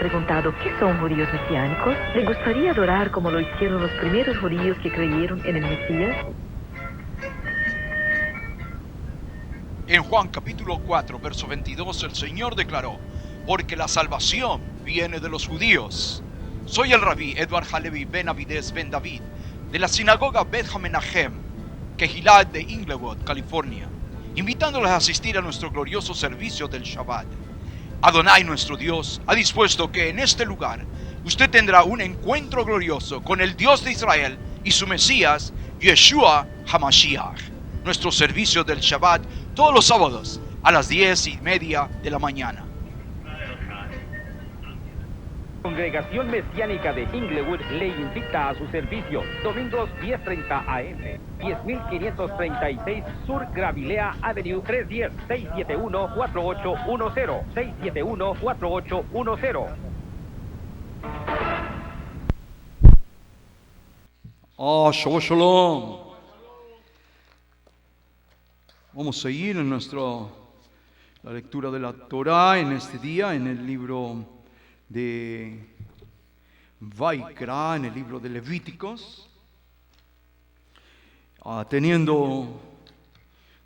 preguntado qué son judíos mesiánicos? ¿Le gustaría adorar como lo hicieron los primeros judíos que creyeron en el Mesías? En Juan capítulo 4, verso 22, el Señor declaró: porque la salvación viene de los judíos. Soy el rabí Edward Halevi Ben Avides Ben David, de la sinagoga Beth Hamenachem, Kehillat de Inglewood, California, invitándoles a asistir a nuestro glorioso servicio del Shabbat. Adonai, nuestro Dios, ha dispuesto que en este lugar usted tendrá un encuentro glorioso con el Dios de Israel y su Mesías, Yeshua HaMashiach. Nuestro servicio del Shabbat todos los sábados a las 10:30 de la mañana. Congregación Mesiánica de Inglewood le invita a su servicio domingos 10:30 AM, 10536 Sur Gravilea Avenue 310-671-4810, 671-4810. Shabbat Shalom. Vamos a seguir en la lectura de la Torá en este día, en el libro de Vaikra, en el libro de Levíticos, teniendo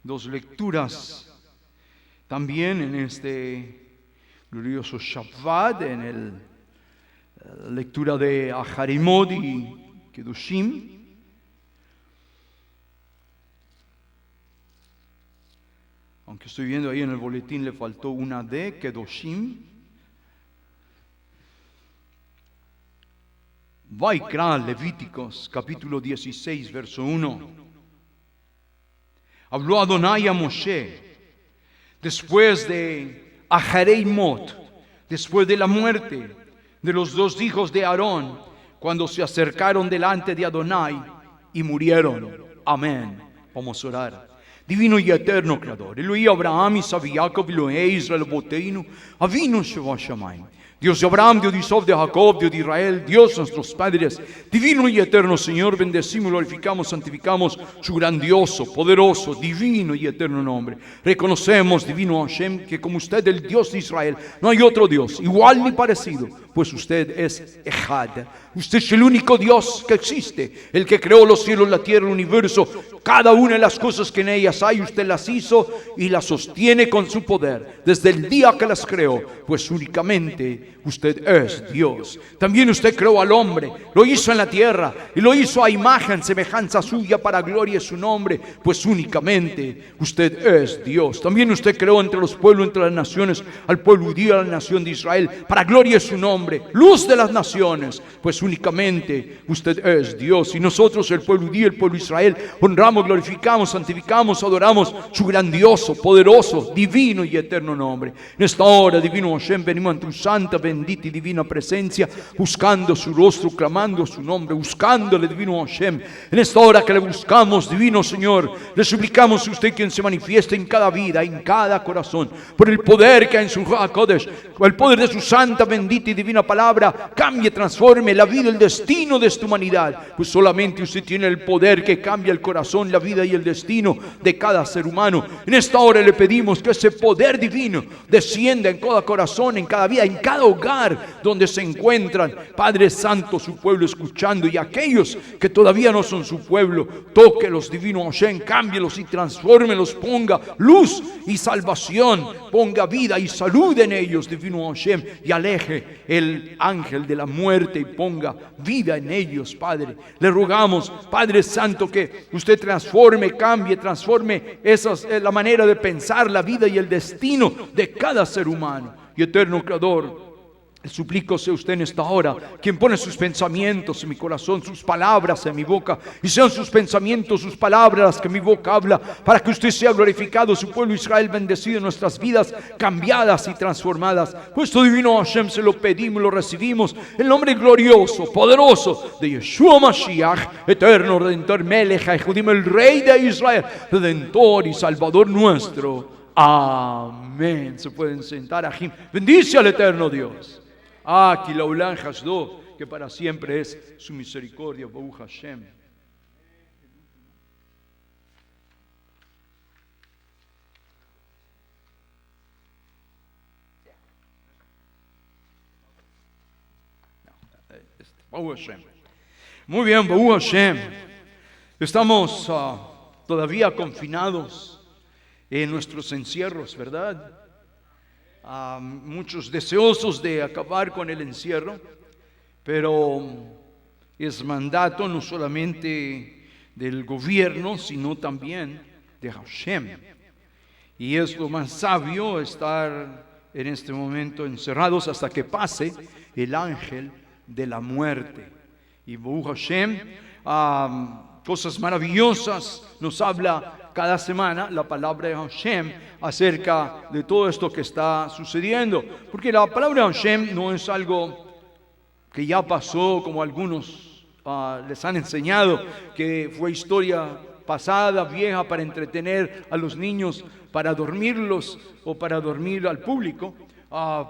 dos lecturas también en este glorioso Shabbat, en la lectura de Aharimot y Kedushim. Aunque estoy viendo ahí en el boletín le faltó una D, Kedoshim. Vaikra, Levíticos, capítulo 16, verso 1. Habló Adonai a Moshe después de Aharimot, después de la muerte de los dos hijos de Aarón, cuando se acercaron delante de Adonai y murieron. Amén. Vamos a orar. Divino y eterno Creador, Elohim Abraham, Isaac, Jacob, Elohim Israel, Boteinu, Avinu Sheva Shamayim. Dios de Abraham, Dios de Isaac, de Jacob, Dios de Israel, Dios de nuestros padres, divino y eterno Señor, bendecimos, glorificamos, santificamos su grandioso, poderoso, divino y eterno nombre. Reconocemos, divino Hashem, que como usted, el Dios de Israel, no hay otro Dios, igual ni parecido, pues usted es Echad. Usted es el único Dios que existe, el que creó los cielos, la tierra, el universo, cada una de las cosas que en ellas hay, usted las hizo y las sostiene con su poder, desde el día que las creó, pues únicamente usted es Dios. También usted creó al hombre, lo hizo en la tierra y lo hizo a imagen, semejanza suya, para gloria de su nombre, pues únicamente usted es Dios. También usted creó entre los pueblos, entre las naciones, al pueblo judío, a la nación de Israel, para gloria de su nombre, luz de las naciones, pues únicamente usted es Dios. Y nosotros, el pueblo judío, el pueblo de Israel, honramos, glorificamos, santificamos, adoramos su grandioso, poderoso, divino y eterno nombre. En esta hora, divino Hashem, venimos ante tu santa, bendita y divina presencia, buscando su rostro, clamando su nombre, buscándole, divino Hashem. En esta hora que le buscamos, divino Señor, le suplicamos a usted quien se manifieste en cada vida, en cada corazón, por el poder que hay en su HaKodesh, el poder de su santa, bendita y divina palabra, cambie, transforme la vida, el destino de esta humanidad, pues solamente usted tiene el poder que cambia el corazón, la vida y el destino de cada ser humano. En esta hora le pedimos que ese poder divino descienda en cada corazón, en cada vida, en cada hogar donde se encuentran, Padre Santo, su pueblo escuchando, y aquellos que todavía no son su pueblo, tóquelos, divino Hashem, cámbielos y transfórmelos, ponga luz y salvación, ponga vida y salud en ellos, divino Hashem, y aleje el ángel de la muerte y ponga vida en ellos, Padre. Le rogamos, Padre Santo, que usted transforme, cambie, transforme la manera de pensar, la vida y el destino de cada ser humano. Y eterno Creador, le suplico sea usted en esta hora quien pone sus pensamientos en mi corazón, sus palabras en mi boca, y sean sus pensamientos, sus palabras las que mi boca habla, para que usted sea glorificado, su pueblo Israel bendecido, nuestras vidas cambiadas y transformadas. Puesto divino Hashem, se lo pedimos, lo recibimos, en el nombre glorioso, poderoso de Yeshua Mashiach, eterno Redentor, Melech HaYehudim, el Rey de Israel, Redentor y Salvador nuestro. Amén. Se pueden sentar, Ajim. Bendice al eterno Dios. Aquí la Ulan Hasdo, que para siempre es su misericordia. Baruch Hashem. Baruch Hashem. Muy bien, Baruch Hashem. Estamos todavía confinados en nuestros encierros, ¿verdad? Muchos deseosos de acabar con el encierro, pero es mandato no solamente del gobierno, sino también de Hashem. Y es lo más sabio estar en este momento encerrados hasta que pase el ángel de la muerte. Y Baruch Hashem, cosas maravillosas nos habla cada semana la palabra de Hashem acerca de todo esto que está sucediendo. Porque la palabra de Hashem no es algo que ya pasó, como algunos les han enseñado, que fue historia pasada, vieja, para entretener a los niños, para dormirlos o para dormir al público,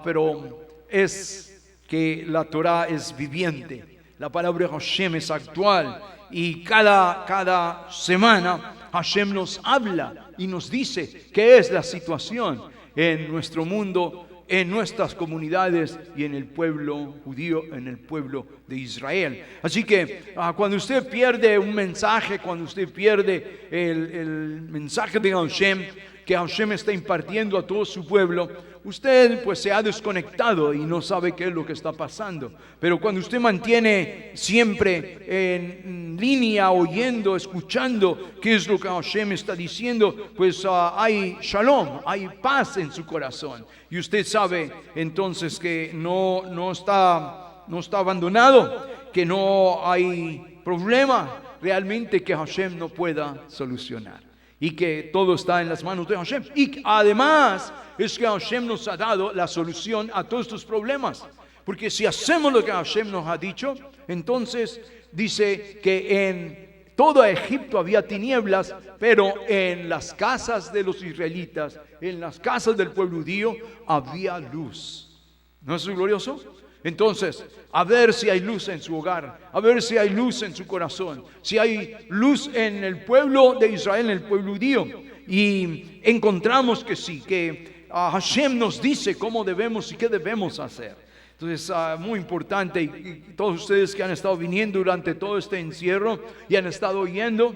pero es que la Torah es viviente, la palabra de Hashem es actual, y cada semana Hashem nos habla y nos dice qué es la situación en nuestro mundo, en nuestras comunidades y en el pueblo judío, en el pueblo de Israel. Así que cuando usted pierde un mensaje, cuando usted pierde el mensaje de Hashem, que Hashem está impartiendo a todo su pueblo, usted pues se ha desconectado y no sabe qué es lo que está pasando. Pero cuando usted mantiene siempre en línea, oyendo, escuchando qué es lo que Hashem está diciendo, pues hay shalom, hay paz en su corazón. Y usted sabe entonces que no está abandonado, que no hay problema realmente que Hashem no pueda solucionar. Y que todo está en las manos de Hashem. Y además es que Hashem nos ha dado la solución a todos estos problemas. Porque si hacemos lo que Hashem nos ha dicho, entonces dice que en todo Egipto había tinieblas, pero en las casas de los israelitas, en las casas del pueblo judío, había luz. ¿No es glorioso? Entonces, a ver si hay luz en su hogar, a ver si hay luz en su corazón, si hay luz en el pueblo de Israel, en el pueblo judío. Y encontramos que sí, que Hashem nos dice cómo debemos y qué debemos hacer. Entonces, muy importante, y todos ustedes que han estado viniendo durante todo este encierro y han estado oyendo,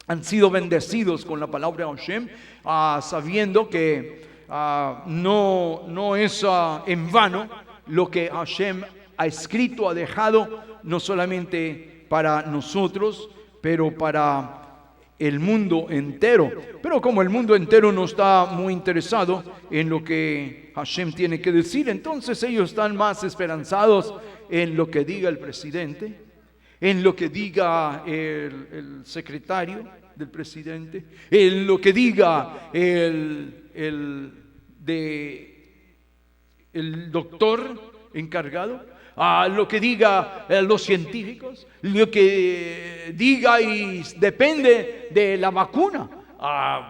han sido bendecidos con la palabra de Hashem, sabiendo que no es en vano lo que Hashem ha escrito, ha dejado, no solamente para nosotros, pero para el mundo entero. Pero como el mundo entero no está muy interesado en lo que Hashem tiene que decir, entonces ellos están más esperanzados en lo que diga el presidente, en lo que diga el secretario del presidente, en lo que diga el doctor encargado, a lo que diga los científicos, lo que diga y depende de la vacuna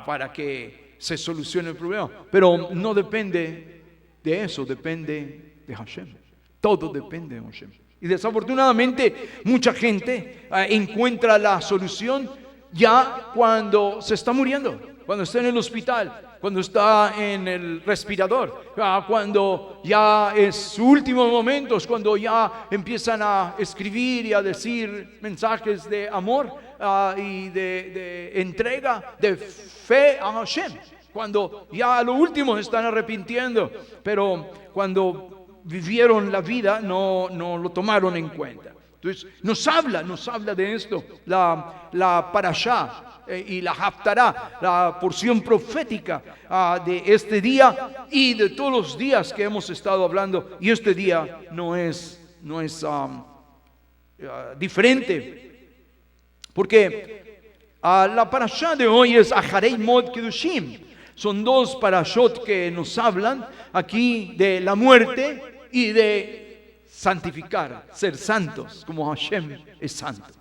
para que se solucione el problema. Pero no depende de eso, depende de Hashem. Todo depende de Hashem. Y desafortunadamente mucha gente encuentra la solución ya cuando se está muriendo, cuando está en el hospital, cuando está en el respirador, cuando ya es su último momento, cuando ya empiezan a escribir y a decir mensajes de amor y de entrega, de fe a Hashem, cuando ya a lo último se están arrepintiendo, pero cuando vivieron la vida no lo tomaron en cuenta. Entonces nos habla de esto la parashá y la haftará, la porción profética de este día y de todos los días que hemos estado hablando. Y este día no es diferente, porque la parashá de hoy es Acharei Mot Kedushim. Son dos parashot que nos hablan aquí de la muerte y de santificar, ser santos, como Hashem es santo.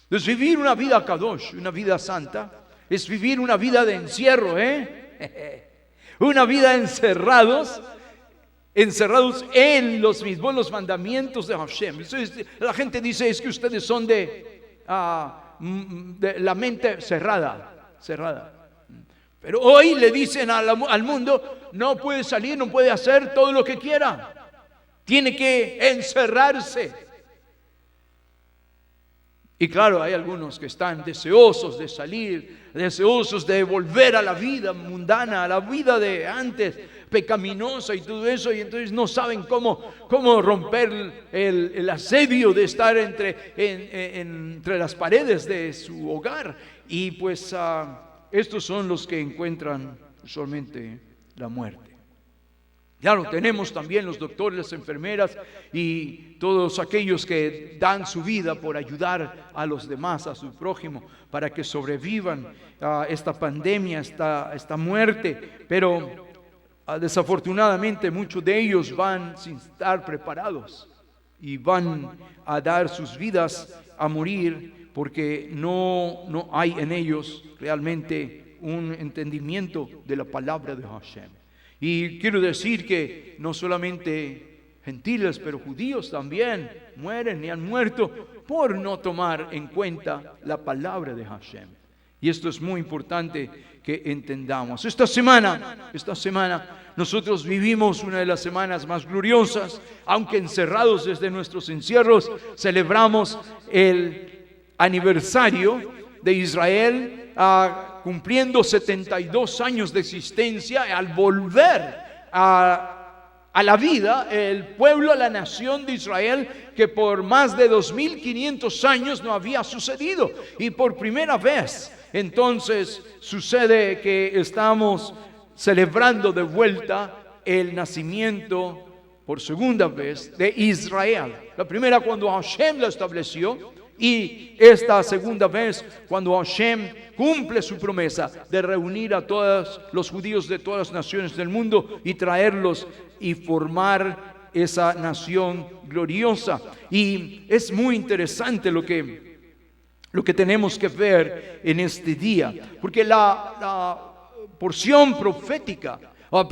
Entonces, vivir una vida kadosh, una vida santa, es vivir una vida de encierro, una vida encerrados en los mismos los mandamientos de Hashem. Entonces, la gente dice, es que ustedes son de la mente cerrada. Pero hoy le dicen al mundo, no puede salir, no puede hacer todo lo que quiera. Tiene que encerrarse. Y claro, hay algunos que están deseosos de salir, deseosos de volver a la vida mundana, a la vida de antes, pecaminosa y todo eso, y entonces no saben cómo romper el asedio de estar entre las paredes de su hogar. Y pues estos son los que encuentran usualmente la muerte. Claro, tenemos también los doctores, las enfermeras y todos aquellos que dan su vida por ayudar a los demás, a su prójimo, para que sobrevivan a esta pandemia, esta muerte. Pero desafortunadamente muchos de ellos van sin estar preparados y van a dar sus vidas a morir porque no hay en ellos realmente un entendimiento de la palabra de Hashem. Y quiero decir que no solamente gentiles, pero judíos también mueren y han muerto por no tomar en cuenta la palabra de Hashem. Y esto es muy importante que entendamos. Esta semana nosotros vivimos una de las semanas más gloriosas, aunque encerrados desde nuestros encierros, celebramos el aniversario de Israel cumpliendo 72 años de existencia. Al volver a la vida, el pueblo, la nación de Israel, que por más de 2500 años no había sucedido, y por primera vez entonces sucede que estamos celebrando de vuelta el nacimiento por segunda vez de Israel. La primera cuando Hashem lo estableció, y esta segunda vez cuando Hashem cumple su promesa de reunir a todos los judíos de todas las naciones del mundo y traerlos y formar esa nación gloriosa. Y es muy interesante lo que tenemos que ver en este día, porque la porción profética, la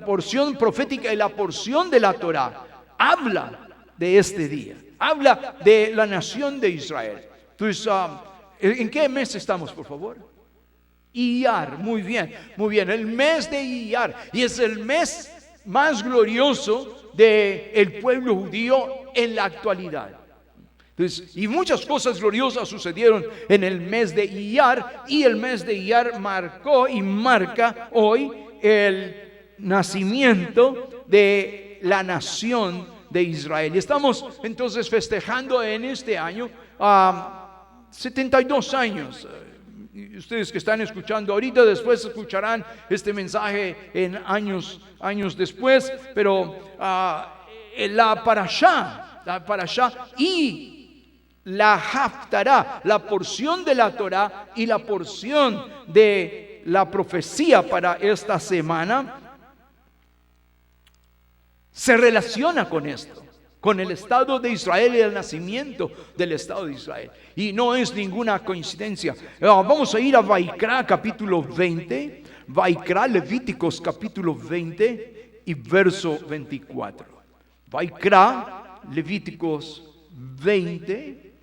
porción profética y la porción de la Torah habla de este día. Habla de la nación de Israel. Entonces, ¿en qué mes estamos, por favor? Iyar, muy bien, el mes de Iyar. Y es el mes más glorioso del pueblo judío en la actualidad. Entonces, y muchas cosas gloriosas sucedieron en el mes de Iyar, y el mes de Iyar marcó y marca hoy el nacimiento de la nación de Israel. Y estamos entonces festejando en este año 72 años. Ustedes que están escuchando ahorita, después escucharán este mensaje en años después, pero la parashá y la haftará, la porción de la Torah y la porción de la profecía para esta semana, se relaciona con esto, con el Estado de Israel y el nacimiento del Estado de Israel. Y no es ninguna coincidencia. Vamos a ir a Vaikra capítulo 20, Vaikra, Levíticos capítulo 20 y verso 24. Vaikra, Levíticos 20,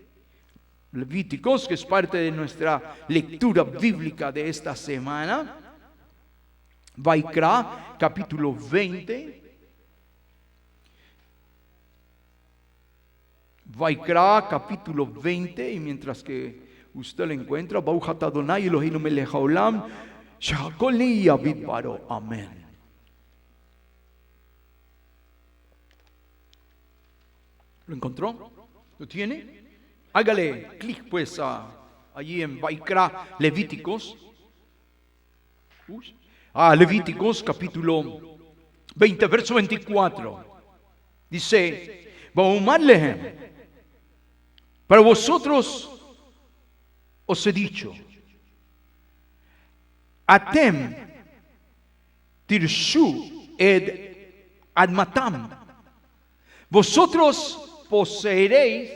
Levíticos, que es parte de nuestra lectura bíblica de esta semana. Vaikra capítulo 20. Vaikra capítulo 20, y mientras que usted lo encuentra, Baruch Adonai Eloheinu melech haolam, shehakol nihya bidbaro. Amén. ¿Lo encontró? ¿Lo tiene? Hágale clic pues allí en Vaikra, Levíticos. Levíticos capítulo 20, verso 24. Dice: Baumar lehem, para vosotros os he dicho, Atem tirshu ed admatam, vosotros poseeréis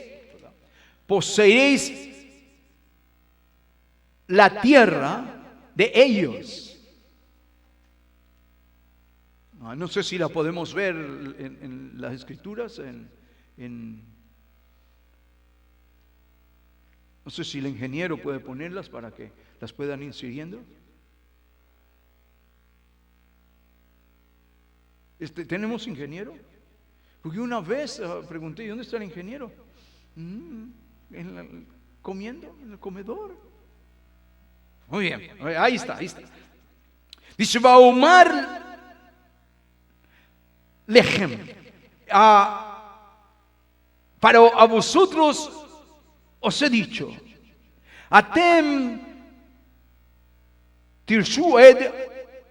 la tierra de ellos. No sé si la podemos ver en las escrituras, no sé si el ingeniero puede ponerlas para que las puedan ir siguiendo. ¿Tenemos ingeniero? Porque una vez pregunté, ¿dónde está el ingeniero? comiendo en el comedor. Muy bien, ahí está. Dice, Vaomar Lechem, para a vosotros os he dicho, Atem Tirshu ed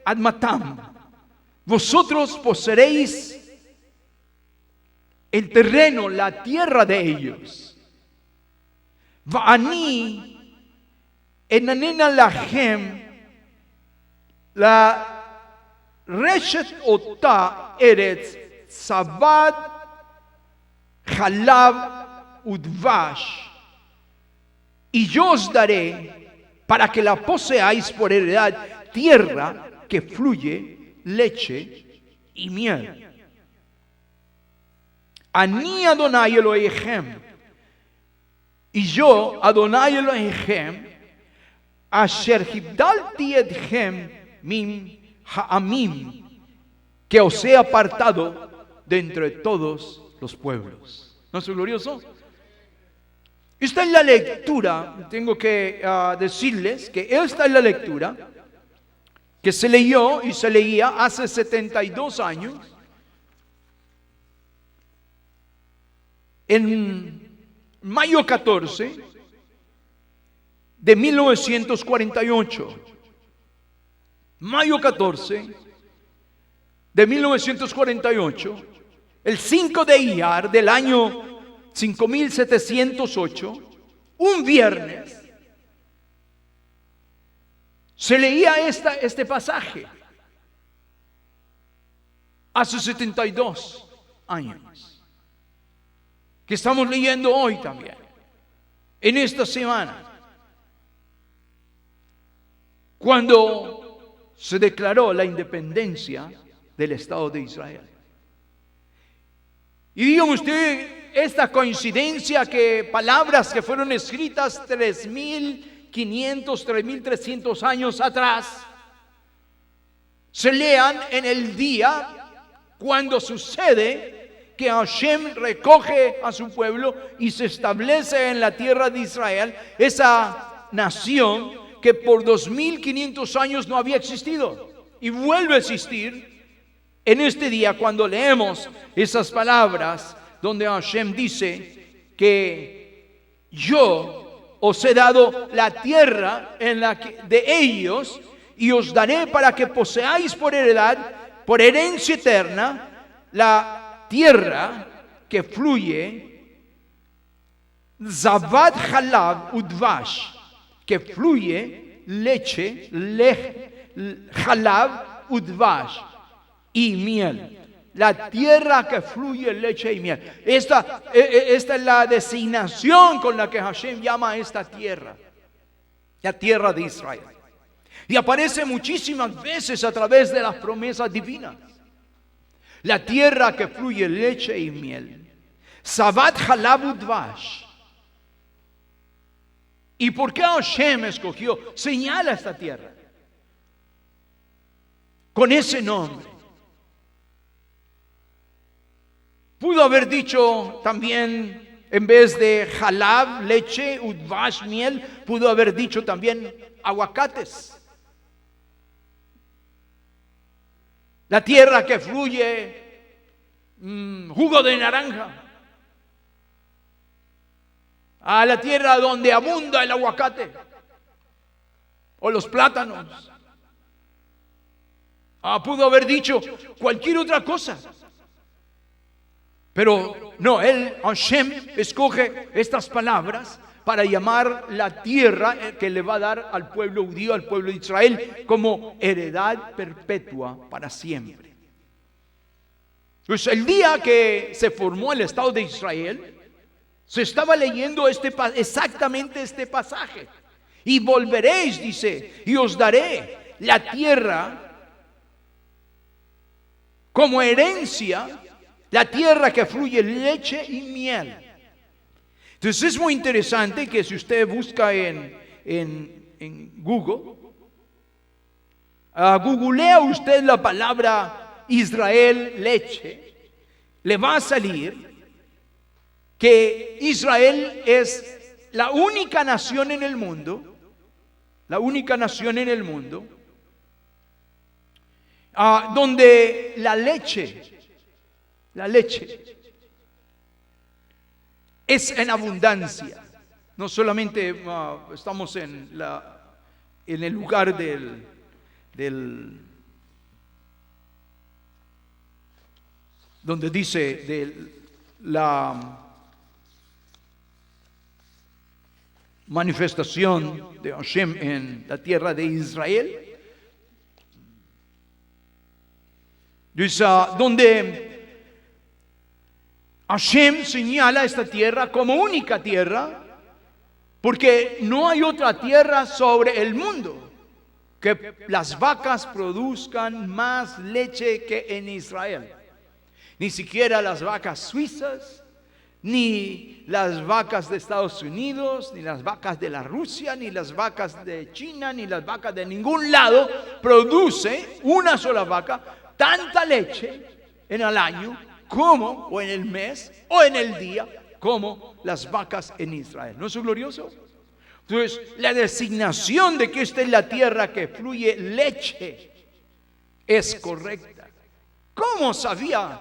admatam, vosotros poseeréis el terreno, la tierra de ellos. Va'ani enanena lachem la reshet ota eretz sabad halab udvash, y yo os daré para que la poseáis por heredad tierra que fluye leche y miel. Ani Adonai Elohechem, y yo Adonai Elohechem, asher hibdalti etchem min ha'amim, que os he apartado de entre todos los pueblos. ¿No es glorioso? Esta es la lectura, tengo que decirles que esta es la lectura que se leyó y se leía hace 72 años en mayo 14 de 1948. Mayo 14 de 1948, el 5 de Iyar del año 5708, un viernes, se leía este pasaje hace 72 años, que estamos leyendo hoy también, en esta semana, cuando se declaró la independencia del Estado de Israel. Y dígame usted, esta coincidencia que palabras que fueron escritas 3.500, 3.300 años atrás se lean en el día cuando sucede que Hashem recoge a su pueblo y se establece en la tierra de Israel, esa nación que por 2.500 años no había existido y vuelve a existir en este día cuando leemos esas palabras donde Hashem dice que yo os he dado la tierra de ellos y os daré para que poseáis por heredad, por herencia eterna, la tierra que fluye Zavad Halab Udvash, que fluye leche, Halab Udvash y miel. La tierra que fluye leche y miel. Esta es la designación con la que Hashem llama a esta tierra, la tierra de Israel. Y aparece muchísimas veces a través de las promesas divinas. La tierra que fluye leche y miel. Sabat Halab Udvash. ¿Y por qué Hashem escogió? Señala esta tierra con ese nombre. Pudo haber dicho también, en vez de halab, leche, udvash, miel, pudo haber dicho también aguacates. La tierra que fluye jugo de naranja. A la tierra donde abunda el aguacate o los plátanos. Pudo haber dicho cualquier otra cosa. Pero no, Hashem escoge estas palabras para llamar la tierra que le va a dar al pueblo judío, al pueblo de Israel, como heredad perpetua para siempre. Pues el día que se formó el Estado de Israel, se estaba leyendo exactamente este pasaje. Y volveréis, dice, y os daré la tierra como herencia, la tierra que fluye leche y miel. Entonces es muy interesante que si usted busca en Google, googlea usted la palabra Israel leche, le va a salir que Israel es la única nación en el mundo, donde la leche es en abundancia. No solamente estamos en el lugar donde dice de la manifestación de Hashem en la tierra de Israel, dice donde Hashem señala esta tierra como única tierra, porque no hay otra tierra sobre el mundo que las vacas produzcan más leche que en Israel. Ni siquiera las vacas suizas, ni las vacas de Estados Unidos, ni las vacas de la Rusia, ni las vacas de China, ni las vacas de ningún lado produce una sola vaca tanta leche en el año como, o en el mes, o en el día, como las vacas en Israel. ¿No es glorioso? Entonces, la designación de que esta es la tierra que fluye leche es correcta. ¿Cómo sabía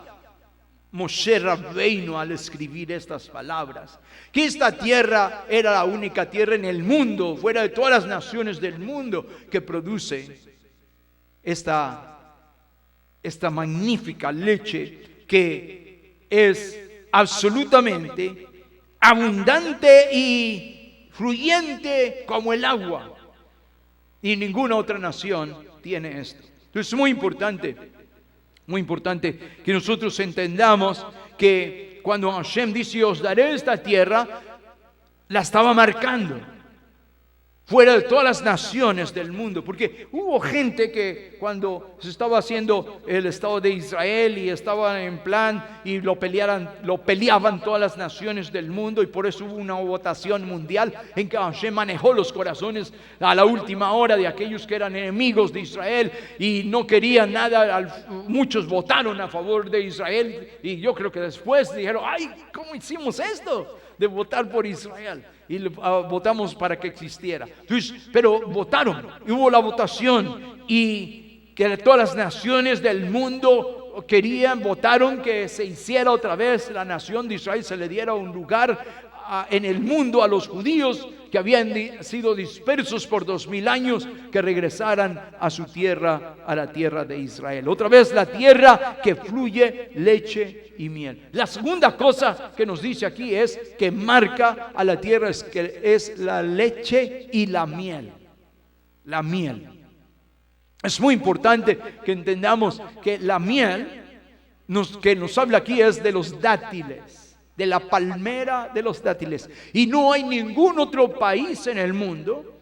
Moshe Rabbeinu al escribir estas palabras que esta tierra era la única tierra en el mundo, fuera de todas las naciones del mundo, que produce esta magnífica leche que es absolutamente abundante y fluyente como el agua? Y ninguna otra nación tiene esto. Entonces es muy importante que nosotros entendamos que cuando Hashem dice os daré esta tierra, la estaba marcando fuera de todas las naciones del mundo, porque hubo gente que cuando se estaba haciendo el Estado de Israel y estaba en plan y lo peleaban todas las naciones del mundo, y por eso hubo una votación mundial en que Hashem manejó los corazones a la última hora de aquellos que eran enemigos de Israel y no querían nada. Muchos votaron a favor de Israel, y yo creo que después dijeron: ay, ¿cómo hicimos esto de votar por Israel? Y votamos para que existiera. Entonces, pero votaron, y hubo la votación, y que todas las naciones del mundo votaron que se hiciera otra vez la nación de Israel, se le diera un lugar en el mundo a los judíos que habían sido dispersos por 2000 años, que regresaran a su tierra, a la tierra de Israel. Otra vez la tierra que fluye leche y miel. La segunda cosa que nos dice aquí es que marca a la tierra es la leche y la miel. La miel. Es muy importante que entendamos que la miel que nos habla aquí es de los dátiles, de la palmera de los dátiles. Y no hay ningún otro país en el mundo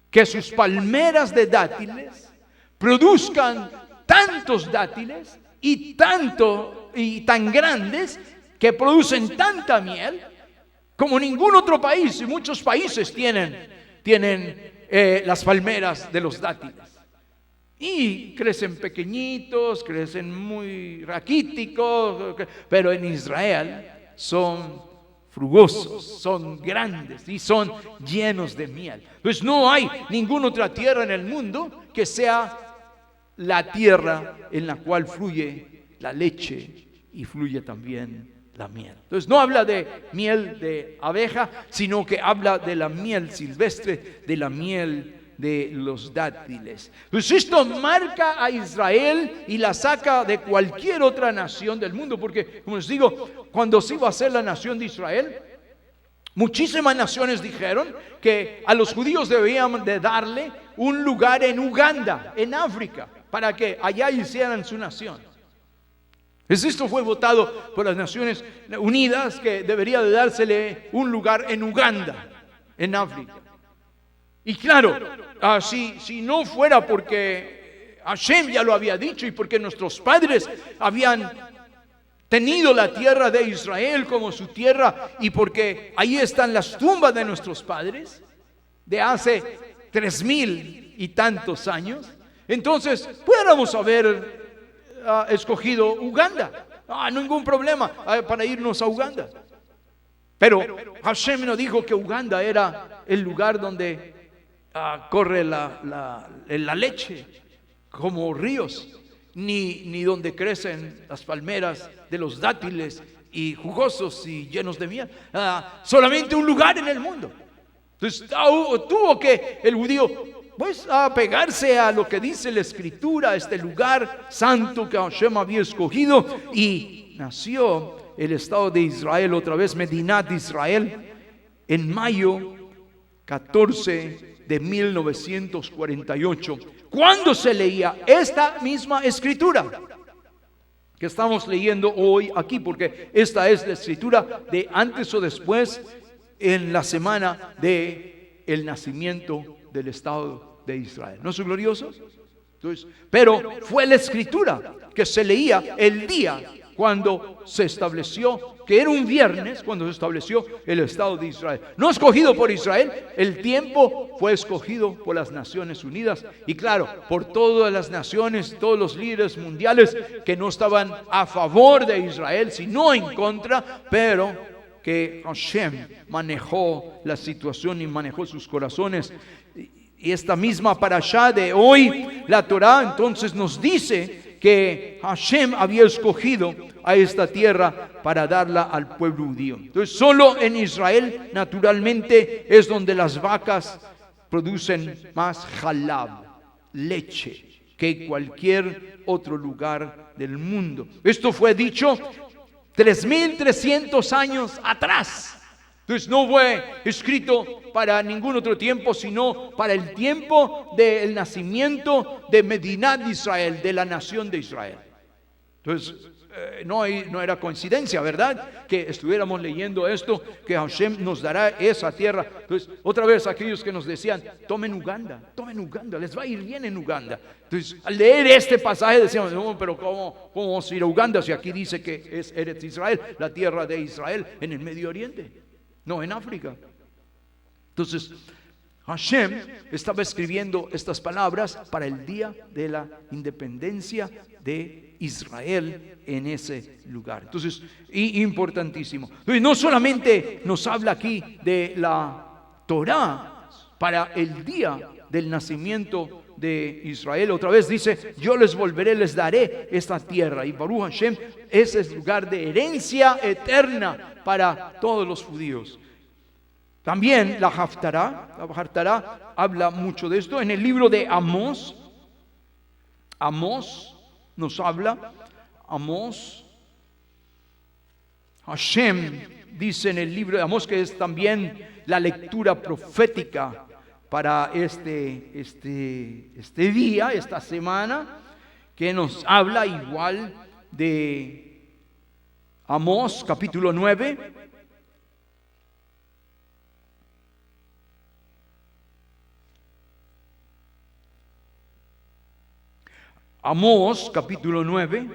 que sus palmeras de dátiles produzcan tantos dátiles y tan grandes, que producen tanta miel como ningún otro país. Y muchos países tienen las palmeras de los dátiles. Y crecen pequeñitos, crecen muy raquíticos, pero en Israel son frugosos, son grandes y son llenos de miel. Pues no hay ninguna otra tierra en el mundo que sea la tierra en la cual fluye la leche y fluye también la miel. Entonces no habla de miel de abeja, sino que habla de la miel silvestre, de la miel de los dátiles. Pues esto marca a Israel y la saca de cualquier otra nación del mundo, porque, como les digo, cuando se iba a hacer la nación de Israel, muchísimas naciones dijeron que a los judíos debían de darle un lugar en Uganda, en África, para que allá hicieran su nación. Esto fue votado por las Naciones Unidas, que debería de dársele un lugar en Uganda, en África. Y claro, si no fuera porque Hashem ya lo había dicho, y porque nuestros padres habían tenido la tierra de Israel como su tierra, y porque ahí están las tumbas de nuestros padres de hace 3000 y tantos años, entonces pudiéramos haber escogido Uganda. Ningún problema para irnos a Uganda. Pero Hashem no dijo que Uganda era el lugar donde corre la leche como ríos, ni donde crecen las palmeras de los dátiles y jugosos y llenos de miel. Solamente un lugar en el mundo. Entonces tuvo que el judío pues apegarse a lo que dice la Escritura, este lugar santo que Hashem había escogido, y nació el Estado de Israel, otra vez Medinat Israel, en mayo 14 de 1948, cuando se leía esta misma Escritura que estamos leyendo hoy aquí, porque esta es la Escritura de antes o después, en la semana de el nacimiento del Estado de Israel. ¿No es glorioso? Entonces, pero fue la Escritura que se leía el día cuando se estableció, que era un viernes, cuando se estableció el Estado de Israel. No escogido por Israel, el tiempo fue escogido por las Naciones Unidas, y claro, por todas las naciones, todos los líderes mundiales que no estaban a favor de Israel, sino en contra, pero que Hashem manejó la situación y manejó sus corazones. Y esta misma parashá de hoy, la Torá, entonces nos dice que Hashem había escogido a esta tierra para darla al pueblo judío. Entonces, solo en Israel, naturalmente, es donde las vacas producen más halab, leche, que cualquier otro lugar del mundo. Esto fue dicho 3.300 años atrás. Entonces no fue escrito para ningún otro tiempo, sino para el tiempo del nacimiento de Medinat Israel, de la nación de Israel. Entonces no era coincidencia, ¿verdad?, que estuviéramos leyendo esto, que Hashem nos dará esa tierra. Entonces, otra vez aquellos que nos decían, tomen Uganda, les va a ir bien en Uganda. Entonces, al leer este pasaje decíamos, no, pero ¿cómo vamos a ir a Uganda si aquí dice que es Eretz Israel, la tierra de Israel en el Medio Oriente? No, en África. Entonces, Hashem estaba escribiendo estas palabras para el día de la independencia de Israel en ese lugar. Entonces, importantísimo. Entonces, no solamente nos habla aquí de la Torá para el día del nacimiento de Israel, otra vez dice, yo les volveré, les daré esta tierra, y Baruch Hashem, ese es lugar de herencia eterna para todos los judíos. También la Haftará habla mucho de esto. En el libro de Amós nos habla, Hashem dice en el libro de Amós, que es también la lectura profética para este día, esta semana, que nos habla igual de Amós capítulo 9. Amós capítulo 9.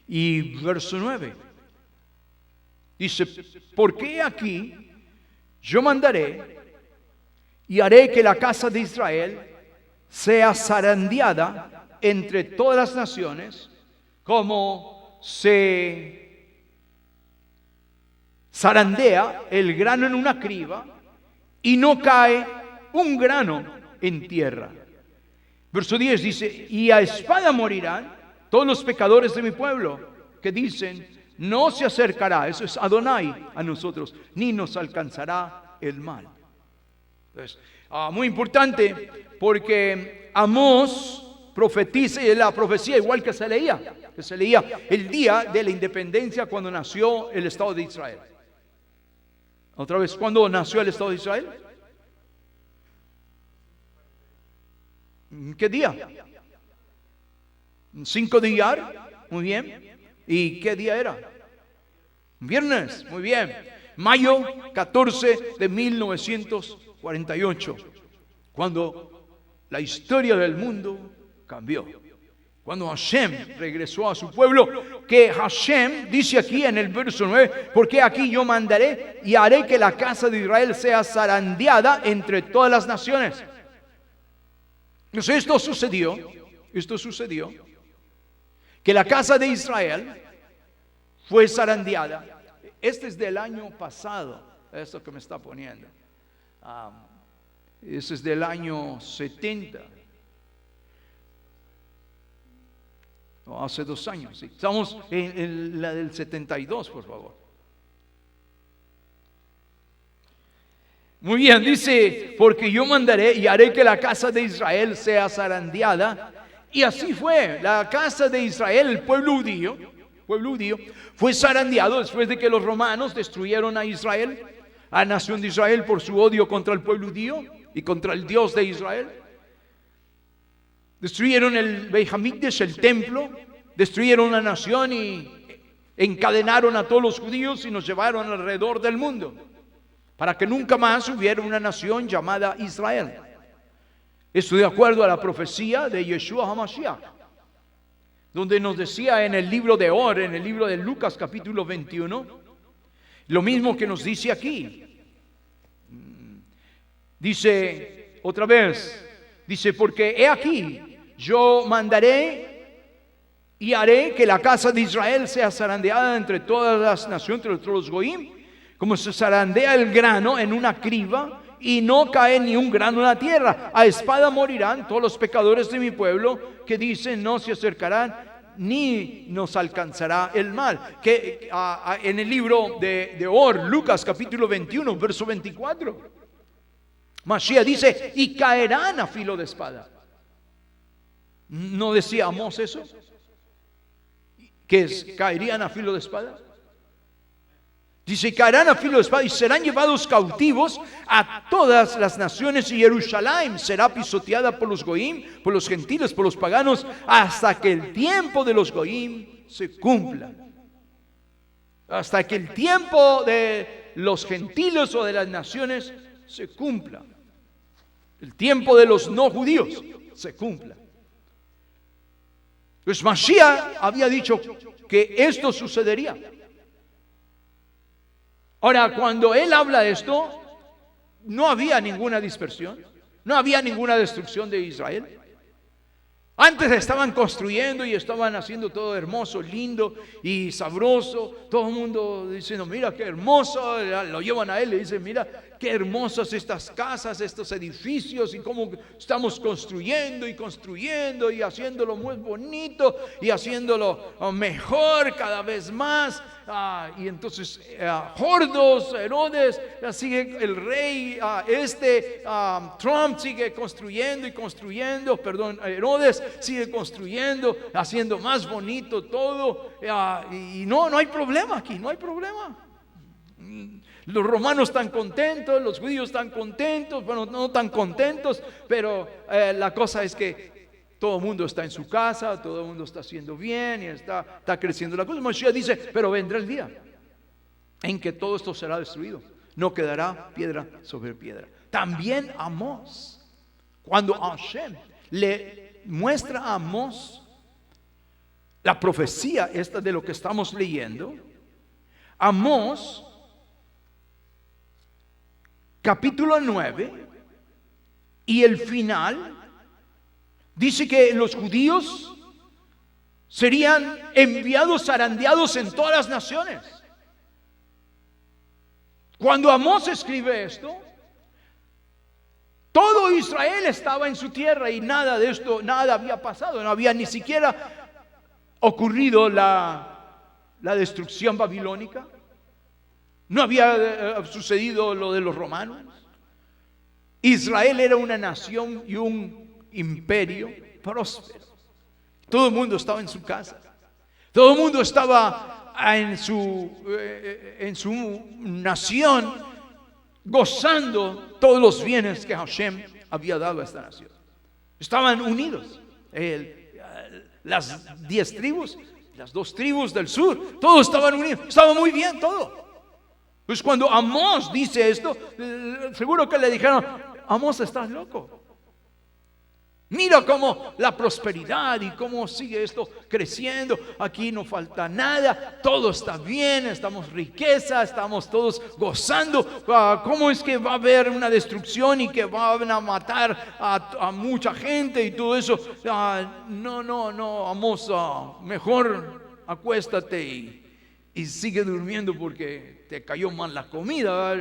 Y verso 9. Dice, porque aquí yo mandaré y haré que la casa de Israel sea zarandeada entre todas las naciones, como se zarandea el grano en una criba y no cae un grano en tierra. Verso 10 dice, y a espada morirán todos los pecadores de mi pueblo, que dicen, no se acercará, eso es Adonai, a nosotros, ni nos alcanzará el mal. Entonces, muy importante, porque Amós profetiza, y la profecía igual que se leía el día de la independencia, cuando nació el Estado de Israel. Otra vez, ¿cuándo nació el Estado de Israel? ¿Qué día? 5 de Iyar, muy bien. ¿Y qué día era? Viernes, muy bien. Mayo 14 de 1948, cuando la historia del mundo cambió. Cuando Hashem regresó a su pueblo, que Hashem dice aquí en el verso 9, porque aquí yo mandaré y haré que la casa de Israel sea zarandeada entre todas las naciones. Entonces esto sucedió que la casa de Israel fue zarandeada. Este es del año pasado, esto que me está poniendo. Este es del año 70. No, hace 2 años, sí. Estamos en la del 72, por favor. Muy bien, dice, porque yo mandaré y haré que la casa de Israel sea zarandeada. Y así fue, la casa de Israel, el pueblo judío, fue zarandeado después de que los romanos destruyeron a Israel, a la nación de Israel, por su odio contra el pueblo judío y contra el Dios de Israel. Destruyeron el Beit Hamikdash, el templo, destruyeron la nación y encadenaron a todos los judíos y nos llevaron alrededor del mundo, para que nunca más hubiera una nación llamada Israel. Esto de acuerdo a la profecía de Yeshua HaMashiach, donde nos decía en el libro de Or, en el libro de Lucas capítulo 21, lo mismo que nos dice aquí. Dice otra vez, dice, porque he aquí, yo mandaré y haré que la casa de Israel sea zarandeada entre todas las naciones, entre todos los goyim, como se zarandea el grano en una criba, y no cae ni un grano en la tierra. A espada morirán todos los pecadores de mi pueblo, que dicen no se acercarán ni nos alcanzará el mal. Que en el libro de Or, Lucas capítulo 21, verso 24, Mashiach dice, y caerán a filo de espada. ¿No decía Amós eso? ¿Que caerían a filo de espada? Dice, caerán a filo de espada y serán llevados cautivos a todas las naciones, y Jerusalén será pisoteada por los goyim, por los gentiles, por los paganos, hasta que el tiempo de los goyim se cumpla. Hasta que el tiempo de los gentiles o de las naciones se cumpla. El tiempo de los no judíos se cumpla. Pues Mashiach había dicho que esto sucedería. Ahora, cuando él habla de esto, no había ninguna dispersión, no había ninguna destrucción de Israel. Antes estaban construyendo y estaban haciendo todo hermoso, lindo y sabroso. Todo el mundo diciendo, mira qué hermoso. Lo llevan a él y dicen, mira qué hermosas estas casas, estos edificios, y cómo estamos construyendo y haciéndolo muy bonito y haciéndolo mejor cada vez más. Y entonces Hordos, Herodes, sigue el rey, Trump sigue construyendo y construyendo, Herodes sigue construyendo, haciendo más bonito todo, y no hay problema aquí, no hay problema. Los romanos están contentos, los judíos están contentos, bueno, no tan contentos, pero la cosa es que todo el mundo está en su casa, todo el mundo está haciendo bien y está creciendo la cosa. Mashiach dice, pero vendrá el día en que todo esto será destruido, no quedará piedra sobre piedra. También Amós, cuando Hashem le muestra a Amós la profecía esta de lo que estamos leyendo, Amós capítulo 9 y el final dice que los judíos serían enviados, zarandeados en todas las naciones. Cuando Amós escribe esto, todo Israel estaba en su tierra y nada de esto, nada había pasado, no había ni siquiera ocurrido la destrucción babilónica, no había sucedido lo de los romanos. Israel era una nación y un imperio próspero. Todo el mundo estaba en su casa, todo el mundo estaba en su nación, gozando todos los bienes que Hashem había dado a esta nación. Estaban unidos, las 10 tribus, las 2 tribus del sur, todos estaban unidos, estaba muy bien todo. Pues cuando Amós dice esto, seguro que le dijeron, Amós, estás loco. Mira cómo la prosperidad y cómo sigue esto creciendo. Aquí no falta nada, todo está bien, estamos riqueza, estamos todos gozando. ¿Cómo es que va a haber una destrucción y que van a matar a mucha gente y todo eso? No, vamos, mejor acuéstate y sigue durmiendo porque te cayó mal la comida.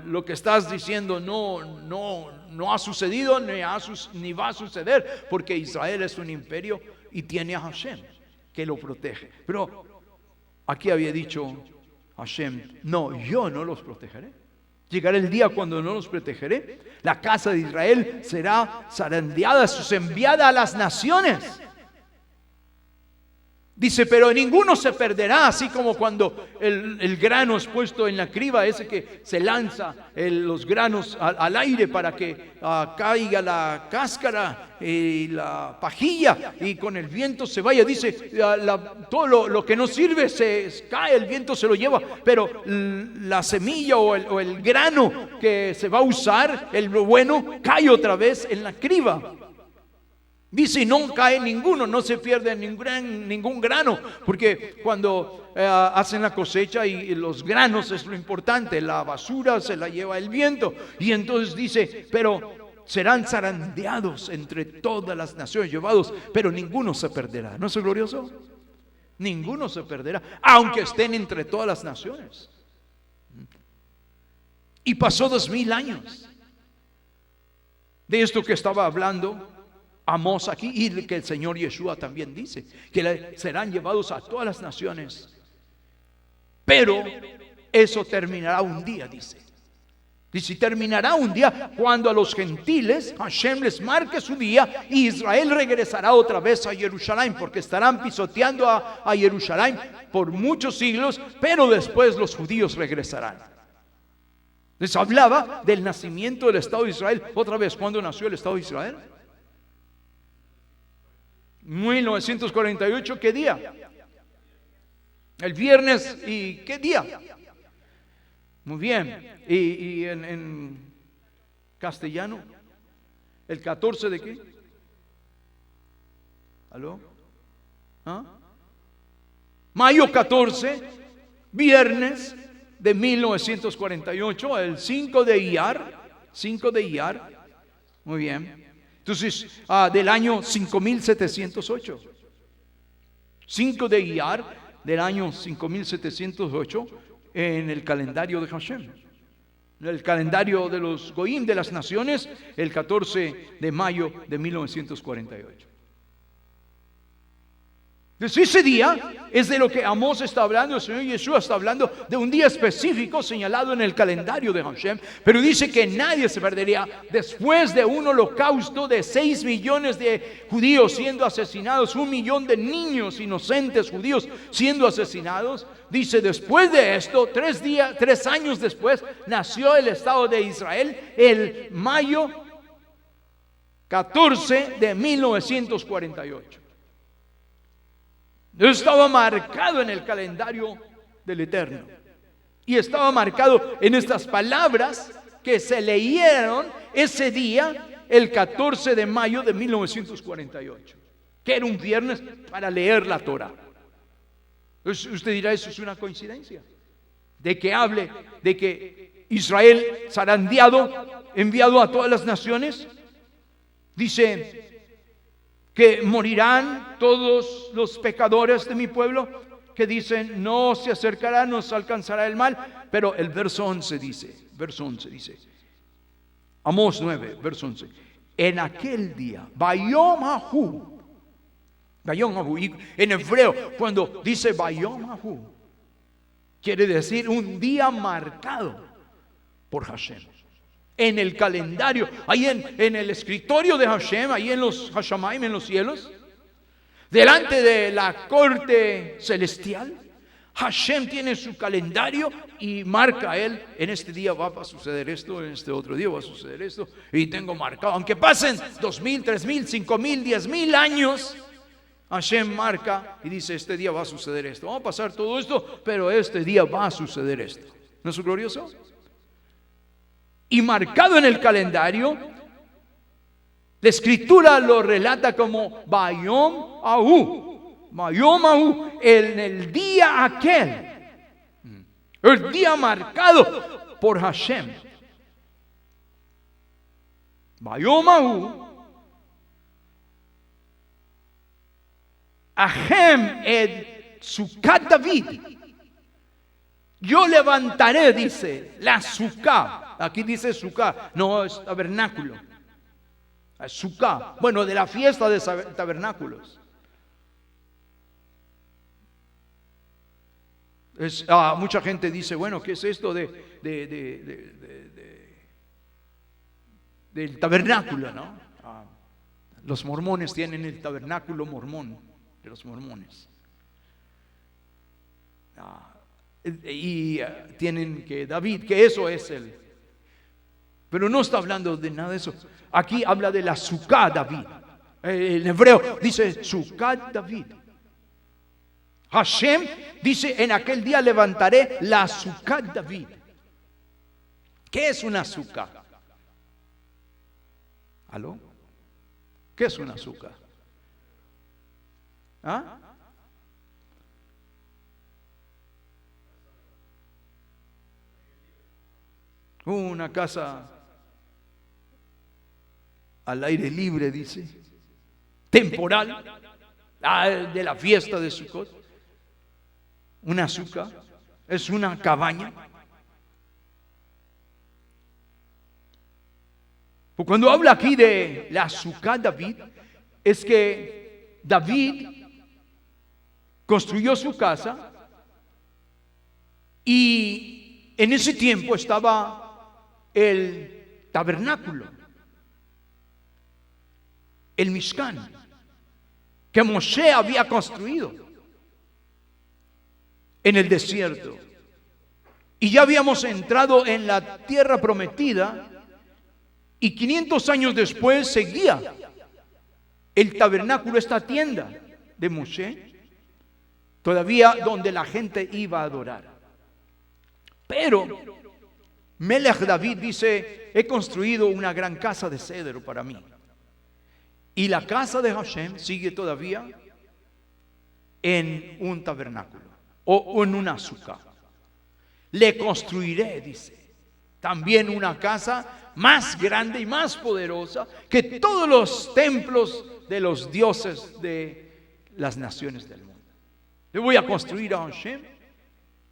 Lo que estás diciendo no ha sucedido ni va a suceder, porque Israel es un imperio y tiene a Hashem que lo protege. Pero aquí había dicho Hashem: no, yo no los protegeré. Llegará el día cuando no los protegeré. La casa de Israel será zarandeada, enviada a las naciones. Dice, pero ninguno se perderá, así como cuando el grano es puesto en la criba, ese que se lanza los granos al aire para que caiga la cáscara y la pajilla y con el viento se vaya. Dice, todo lo que no sirve se cae, el viento se lo lleva, pero la semilla o el grano que se va a usar, el bueno, cae otra vez en la criba. Dice, y no cae ninguno, no se pierde ningún grano, porque cuando hacen la cosecha y los granos es lo importante, la basura se la lleva el viento. Y entonces dice, pero serán zarandeados entre todas las naciones, llevados, pero ninguno se perderá. ¿No es glorioso? Ninguno se perderá, aunque estén entre todas las naciones. Y pasó 2000 años de esto que estaba hablando Amós aquí, y que el Señor Yeshua también dice que serán llevados a todas las naciones, pero eso terminará un día, dice. Dice, terminará un día cuando a los gentiles Hashem les marque su día y Israel regresará otra vez a Jerusalén, porque estarán pisoteando a Jerusalén por muchos siglos, pero después los judíos regresarán. Les hablaba del nacimiento del Estado de Israel. Otra vez, ¿cuándo nació el Estado de Israel? 1948, ¿qué día? El viernes, ¿y qué día? Muy bien. ¿Y en castellano? ¿El 14 de qué? ¿Aló? Mayo 14, viernes de 1948, el 5 de Iyar. Muy bien. Entonces, del año 5708, 5 de Iyar del año 5708 en el calendario de Hashem. El calendario de los Goim, de las naciones, el 14 de mayo de 1948. Entonces ese día es de lo que Amós está hablando. El Señor Yeshua está hablando de un día específico señalado en el calendario de Hashem, pero dice que nadie se perdería después de un holocausto de 6 millones de judíos siendo asesinados, 1 millón de niños inocentes judíos siendo asesinados. Dice, después de esto, 3 años después, nació el Estado de Israel, el mayo 14 de 1948. Estaba marcado en el calendario del Eterno y estaba marcado en estas palabras que se leyeron ese día, el 14 de mayo de 1948, que era un viernes para leer la Torah. Entonces usted dirá, ¿eso es una coincidencia? De que hable de que Israel zarandeado, enviado a todas las naciones. Dice que morirán todos los pecadores de mi pueblo, que dicen, no se acercará, nos alcanzará el mal. Pero el verso 11 dice, Amós 9, verso 11, en aquel día, Bayom Hahu, y en hebreo, cuando dice Bayom Hahu, quiere decir un día marcado por Hashem. En el calendario, ahí en el escritorio de Hashem, ahí en los Hashamayim, en los cielos, delante de la corte celestial, Hashem tiene su calendario y marca a él, en este día va a suceder esto, en este otro día va a suceder esto, y tengo marcado, aunque pasen 2000, 3000, 5000, 10,000 años, Hashem marca y dice, este día va a suceder esto, va a pasar todo esto, pero este día va a suceder esto. ¿No es glorioso? Y marcado en el calendario La escritura lo relata como Bayom Ahu. Bayom Ahu, en el día aquel. El día marcado por Hashem. Bayom Ahu. Ahem ed Sukkot David. Yo levantaré, dice, la Sukkah. Aquí dice Sukkah, no es tabernáculo. Es Sukkah, bueno, de la fiesta de tabernáculos. Mucha gente dice, bueno, ¿qué es esto del tabernáculo, no? Los mormones tienen el tabernáculo mormón de los mormones. Tienen que David, que eso es él. Pero no está hablando de nada de eso. Aquí habla de la Sukkah David. En hebreo dice Sukkot David. Hashem dice, en aquel día levantaré la Sukkot David. ¿Qué es una Sukkah? ¿Aló? ¿Qué es una Sukkah? ¿Ah? Una casa al aire libre, dice, temporal, de la fiesta de Sukkot. Una Sukkah es una cabaña. Pues cuando habla aquí de la Sukkah David, es que David construyó su casa y en ese tiempo estaba el tabernáculo, el Mishkan, que Moshe había construido en el desierto. Y ya habíamos entrado en la tierra prometida y 500 años después seguía el tabernáculo, esta tienda de Moshe, todavía donde la gente iba a adorar. Pero Melech David dice, he construido una gran casa de cedro para mí. Y la casa de Hashem sigue todavía en un tabernáculo o en una Sukkah. Le construiré, dice, también una casa más grande y más poderosa que todos los templos de los dioses de las naciones del mundo. Le voy a construir a Hashem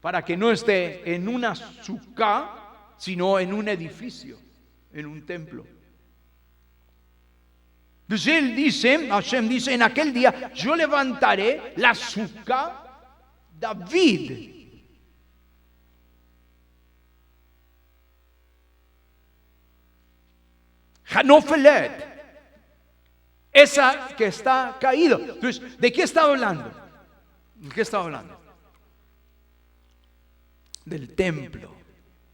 para que no esté en una Sukkah, sino en un edificio, en un templo. Entonces él dice, Hashem dice, en aquel día yo levantaré la Sukkah David. Hanofelet, esa que está caída. Entonces, ¿de qué está hablando? ¿De qué está hablando? Del templo.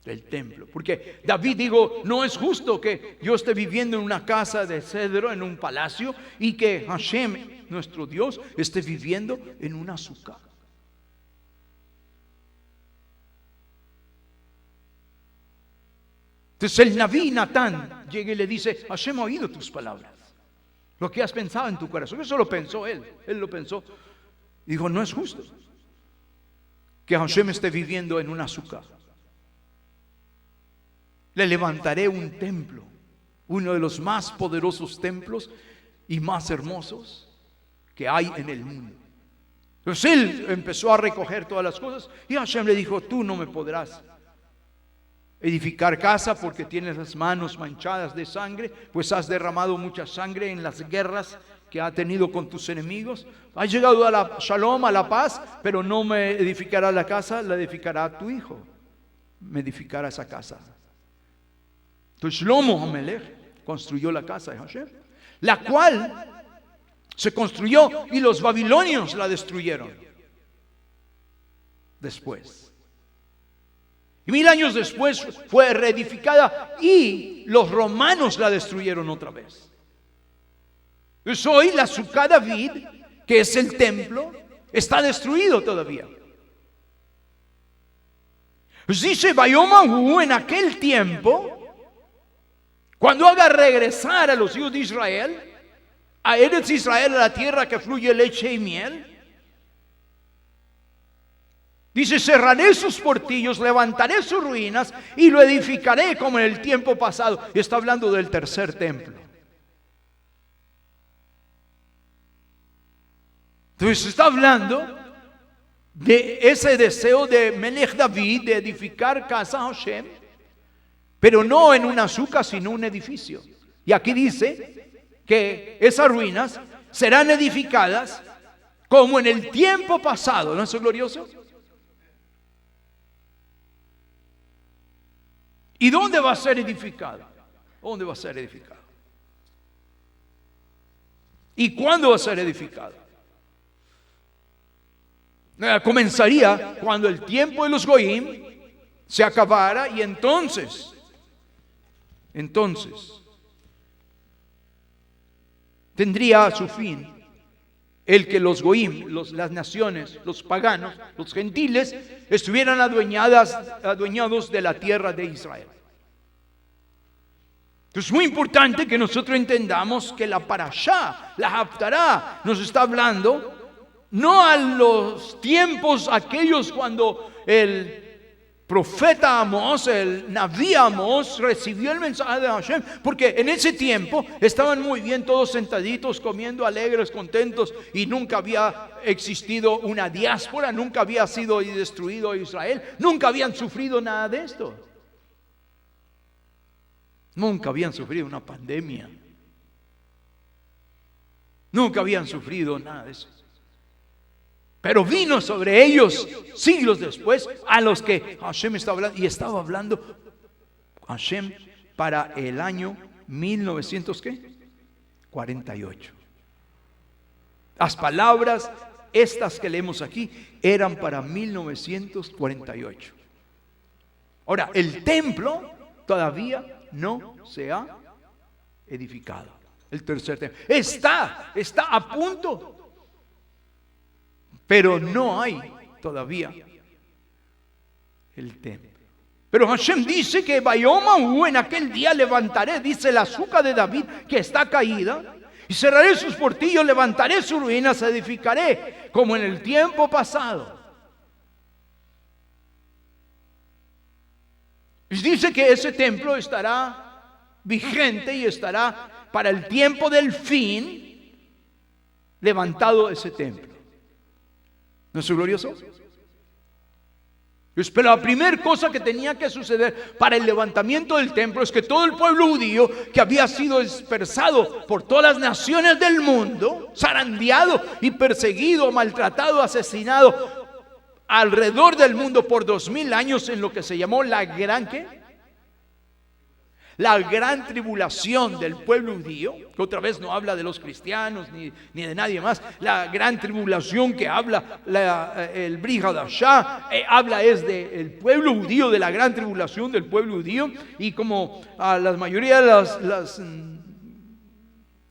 Del templo, porque David dijo, no es justo que yo esté viviendo en una casa de cedro, en un palacio, y que Hashem, nuestro Dios, esté viviendo en una Sukkah. Entonces el Naví Natán llega y le dice, Hashem ha oído tus palabras, lo que has pensado en tu corazón. Eso lo pensó él lo pensó. Dijo, no es justo que Hashem esté viviendo en una Sukkah. Le levantaré un templo, uno de los más poderosos templos y más hermosos que hay en el mundo. Entonces él empezó a recoger todas las cosas y Hashem le dijo, tú no me podrás edificar casa porque tienes las manos manchadas de sangre, pues has derramado mucha sangre en las guerras que ha tenido con tus enemigos. Has llegado a la shalom, a la paz, pero no me edificará la casa, la edificará tu hijo. Me edificará esa casa. Entonces Shlomo Amelech construyó la casa de Hashem, la cual se construyó y los babilonios la destruyeron después. Y 1000 años después fue reedificada y los romanos la destruyeron otra vez. Entonces hoy la Sukkah David, que es el templo, está destruido todavía. Pues dice Bayom Ahu, en aquel tiempo, cuando haga regresar a los hijos de Israel, a Eretz Israel, a la tierra que fluye leche y miel, dice, cerraré sus portillos, levantaré sus ruinas y lo edificaré como en el tiempo pasado. Y está hablando del tercer templo. Entonces está hablando de ese deseo de Melech David de edificar casa a Hashem, pero no en una azúcar, sino un edificio. Y aquí dice que esas ruinas serán edificadas como en el tiempo pasado. ¿No es eso glorioso? ¿Y dónde va a ser edificado? ¿Dónde va a ser edificado? ¿Y cuándo va a ser edificado? Comenzaría cuando el tiempo de los Goyim se acabara, y entonces tendría su fin el que los Goyim, las naciones, los paganos, los gentiles, estuvieran adueñados de la tierra de Israel. Entonces es muy importante que nosotros entendamos que la parashá, la Haftará, nos está hablando no a los tiempos aquellos cuando el profeta Amós, el Naví Amós, recibió el mensaje de Hashem, porque en ese tiempo estaban muy bien todos sentaditos, comiendo alegres, contentos, y nunca había existido una diáspora, nunca había sido destruido Israel, nunca habían sufrido nada de esto, nunca habían sufrido una pandemia, nunca habían sufrido nada de eso. Pero vino sobre ellos siglos después a los que Hashem estaba hablando. Y estaba hablando Hashem para el año 1948. Las palabras estas que leemos aquí eran para 1948. Ahora, el templo todavía no se ha edificado. El tercer templo está a punto. Pero no hay todavía el templo. Pero Hashem dice que Bayomahu, en aquel día levantaré, dice, la azúcar de David que está caída, y cerraré sus portillos, levantaré sus ruinas, edificaré como en el tiempo pasado. Y dice que ese templo estará vigente y estará para el tiempo del fin levantado ese templo. ¿No es glorioso? Pero la primera cosa que tenía que suceder para el levantamiento del templo es que todo el pueblo judío que había sido dispersado por todas las naciones del mundo, zarandeado y perseguido, maltratado, asesinado alrededor del mundo por 2000 años en lo que se llamó la gran tribulación del pueblo judío, que otra vez no habla de los cristianos ni de nadie más. La gran tribulación que habla el Brit Hadashah, habla es del pueblo judío, de la gran tribulación del pueblo judío. Y como a la mayoría de las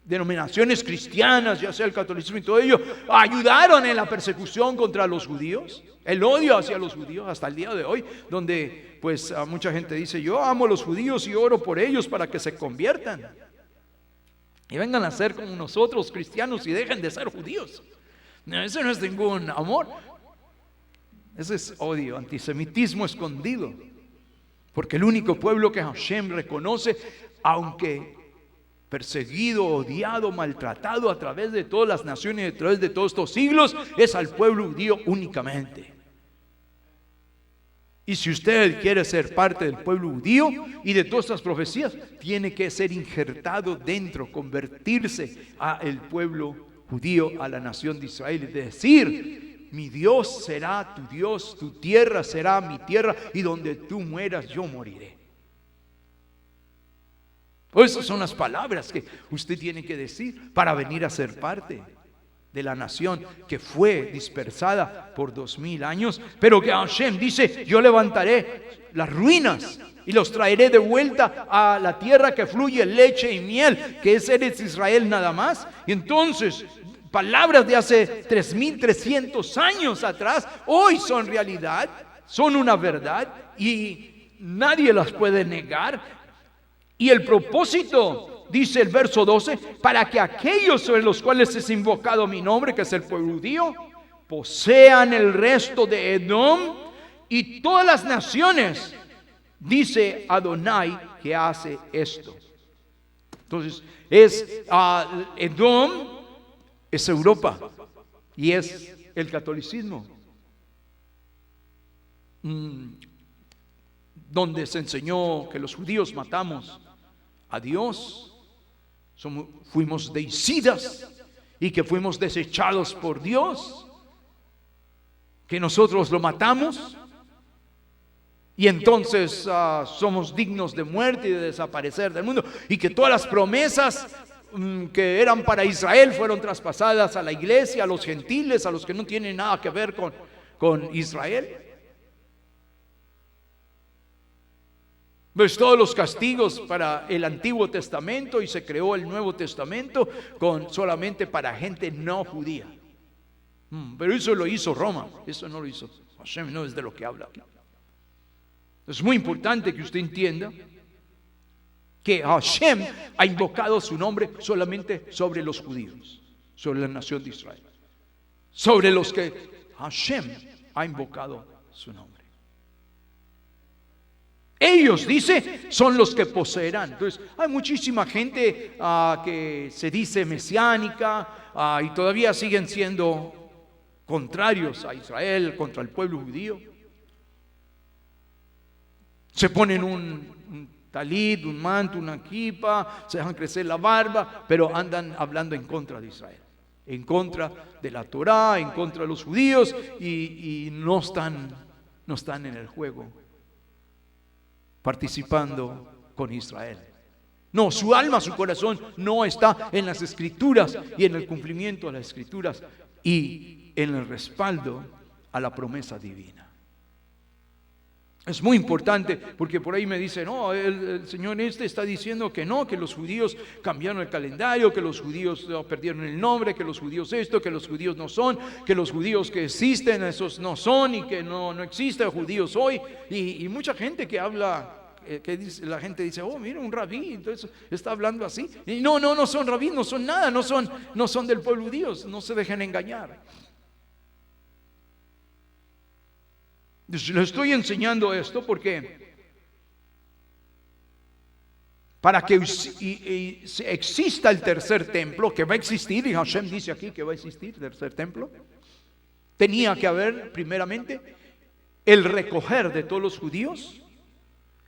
denominaciones cristianas, ya sea el catolicismo y todo ello, ayudaron en la persecución contra los judíos, el odio hacia los judíos hasta el día de hoy, donde pues mucha gente dice, yo amo a los judíos y oro por ellos para que se conviertan y vengan a ser como nosotros cristianos y dejen de ser judíos. No, eso no es ningún amor, ese es odio, antisemitismo escondido, porque el único pueblo que Hashem reconoce, aunque perseguido, odiado, maltratado a través de todas las naciones, a través de todos estos siglos, es al pueblo judío únicamente. Y si usted quiere ser parte del pueblo judío y de todas estas profecías, tiene que ser injertado dentro, convertirse al pueblo judío, a la nación de Israel, y decir, mi Dios será tu Dios, tu tierra será mi tierra, y donde tú mueras yo moriré. Pues esas son las palabras que usted tiene que decir para venir a ser parte de la nación que fue dispersada por 2000 años, pero que Hashem dice, yo levantaré las ruinas y los traeré de vuelta a la tierra que fluye leche y miel, que es Eretz Israel nada más. Y entonces, palabras de hace 3300 años atrás, hoy son realidad, son una verdad y nadie las puede negar. Y el propósito, dice el verso 12, para que aquellos sobre los cuales es invocado mi nombre, que es el pueblo judío, posean el resto de Edom y todas las naciones, dice Adonai, que hace esto. Entonces, Edom es Europa y es el catolicismo, donde se enseñó que los judíos matamos a Dios, fuimos deicidas y que fuimos desechados por Dios, que nosotros lo matamos y entonces somos dignos de muerte y de desaparecer del mundo, y que todas las promesas que eran para Israel fueron traspasadas a la iglesia, a los gentiles, a los que no tienen nada que ver con Israel. Pues todos los castigos para el Antiguo Testamento, y se creó el Nuevo Testamento solamente para gente no judía. Pero eso lo hizo Roma, eso no lo hizo Hashem, no es de lo que habla aquí. Es muy importante que usted entienda que Hashem ha invocado su nombre solamente sobre los judíos, sobre la nación de Israel, sobre los que Hashem ha invocado su nombre. Ellos, dice, son los que poseerán. Entonces, hay muchísima gente que se dice mesiánica y todavía siguen siendo contrarios a Israel, contra el pueblo judío. Se ponen un talit, un manto, una kipa, se dejan crecer la barba, pero andan hablando en contra de Israel, en contra de la Torá, en contra de los judíos, y no están en el juego, participando con Israel. No, su alma, su corazón no está en las escrituras y en el cumplimiento de las escrituras y en el respaldo a la promesa divina. Es muy importante, porque por ahí me dicen, no, el Señor está diciendo que no, que los judíos cambiaron el calendario, que los judíos perdieron el nombre, que los judíos esto, que los judíos no son, que los judíos que existen, esos no son, y que no existen judíos hoy. Y mucha gente que habla, que dice, la gente dice, oh, mira, un rabí, entonces está hablando así. Y no son rabí, no son nada, no son del pueblo judío, no se dejen engañar. Les estoy enseñando esto porque para que exista el tercer templo, que va a existir, y Hashem dice aquí que va a existir el tercer templo, tenía que haber primeramente el recoger de todos los judíos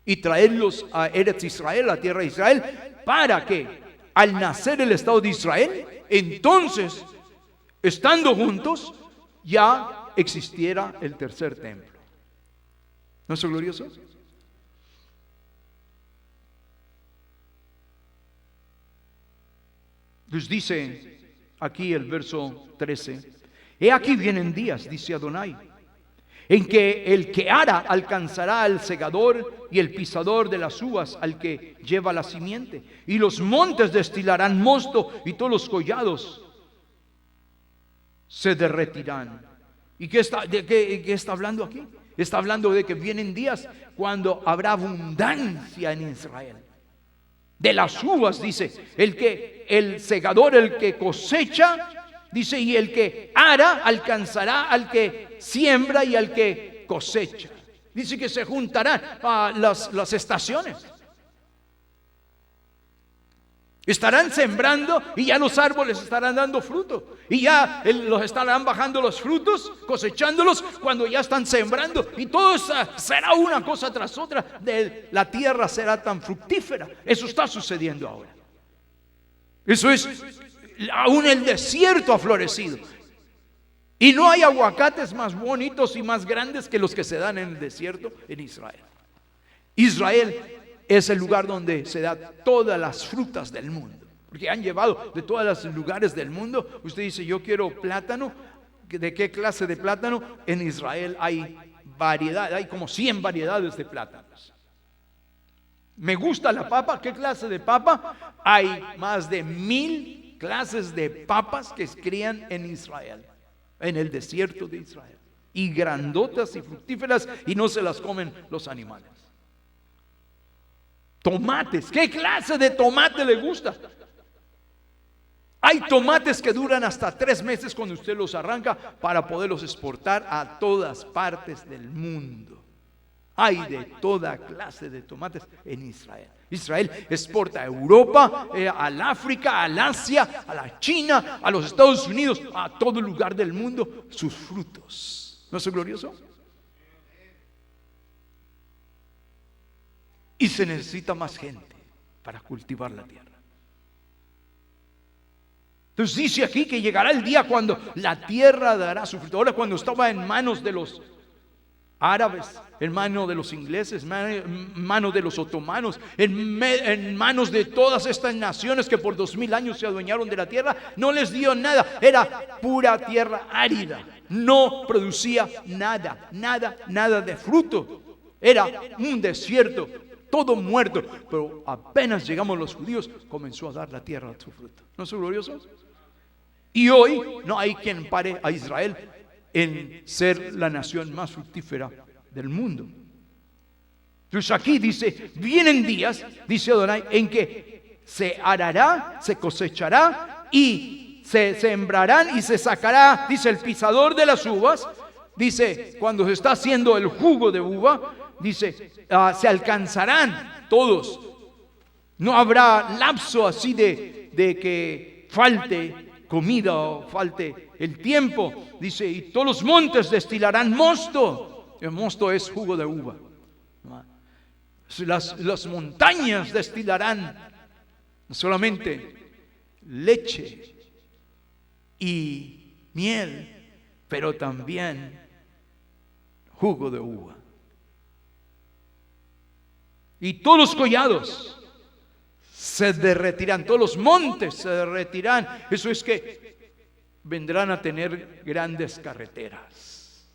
y traerlos a Eretz Israel, a tierra de Israel, para que al nacer el Estado de Israel, entonces, estando juntos, ya existiera el tercer templo. ¿No es glorioso? Les dice aquí el verso 13: he aquí vienen días, dice Adonai, en que el que ara alcanzará al segador y el pisador de las uvas al que lleva la simiente, y los montes destilarán mosto y todos los collados se derretirán. ¿Y de qué está hablando aquí? Está hablando de que vienen días cuando habrá abundancia en Israel. De las uvas, dice, el segador, el que cosecha, dice, y el que ara alcanzará al que siembra y al que cosecha. Dice que se juntarán las estaciones. Estarán sembrando y ya los árboles estarán dando fruto. Y ya los estarán bajando los frutos, cosechándolos cuando ya están sembrando. Y todo será una cosa tras otra. La tierra será tan fructífera. Eso está sucediendo ahora. Eso es, aún el desierto ha florecido. Y no hay aguacates más bonitos y más grandes que los que se dan en el desierto en Israel. Israel es el lugar donde se da todas las frutas del mundo, porque han llevado de todos los lugares del mundo. Usted dice, yo quiero plátano. ¿De qué clase de plátano? En Israel hay variedad, hay como 100 variedades de plátanos. Me gusta la papa. ¿Qué clase de papa? Hay más de 1000 clases de papas que se crían en Israel, en el desierto de Israel, y grandotas y fructíferas, y no se las comen los animales. Tomates. ¿Qué clase de tomate le gusta? Hay tomates que duran hasta 3 meses cuando usted los arranca para poderlos exportar a todas partes del mundo. Hay de toda clase de tomates en Israel. Israel exporta a Europa, al África, al Asia, a la China, a los Estados Unidos, a todo lugar del mundo, sus frutos. ¿No es glorioso? Y se necesita más gente para cultivar la tierra. Entonces dice aquí que llegará el día cuando la tierra dará su fruto. Ahora, cuando estaba en manos de los árabes, en manos de los ingleses, en manos de los otomanos, en manos de todas estas naciones que por 2000 años se adueñaron de la tierra, no les dio nada. Era pura tierra árida. No producía nada, nada de fruto. Era un desierto, todo muerto. Pero apenas llegamos los judíos, comenzó a dar la tierra su fruto. ¿No es glorioso? Y hoy no hay quien pare a Israel en ser la nación más fructífera del mundo. Entonces aquí dice, vienen días, dice Adonai, en que se arará, se cosechará y se sembrarán y se sacará, dice el pisador de las uvas, dice cuando se está haciendo el jugo de uva, dice se alcanzarán todos. No habrá lapso así de que falte comida o falte el tiempo. Dice, y todos los montes destilarán mosto. El mosto es jugo de uva. Las montañas destilarán no solamente leche y miel, pero también jugo de uva. Y todos los collados se derretirán, todos los montes se derretirán. Eso es que vendrán a tener grandes carreteras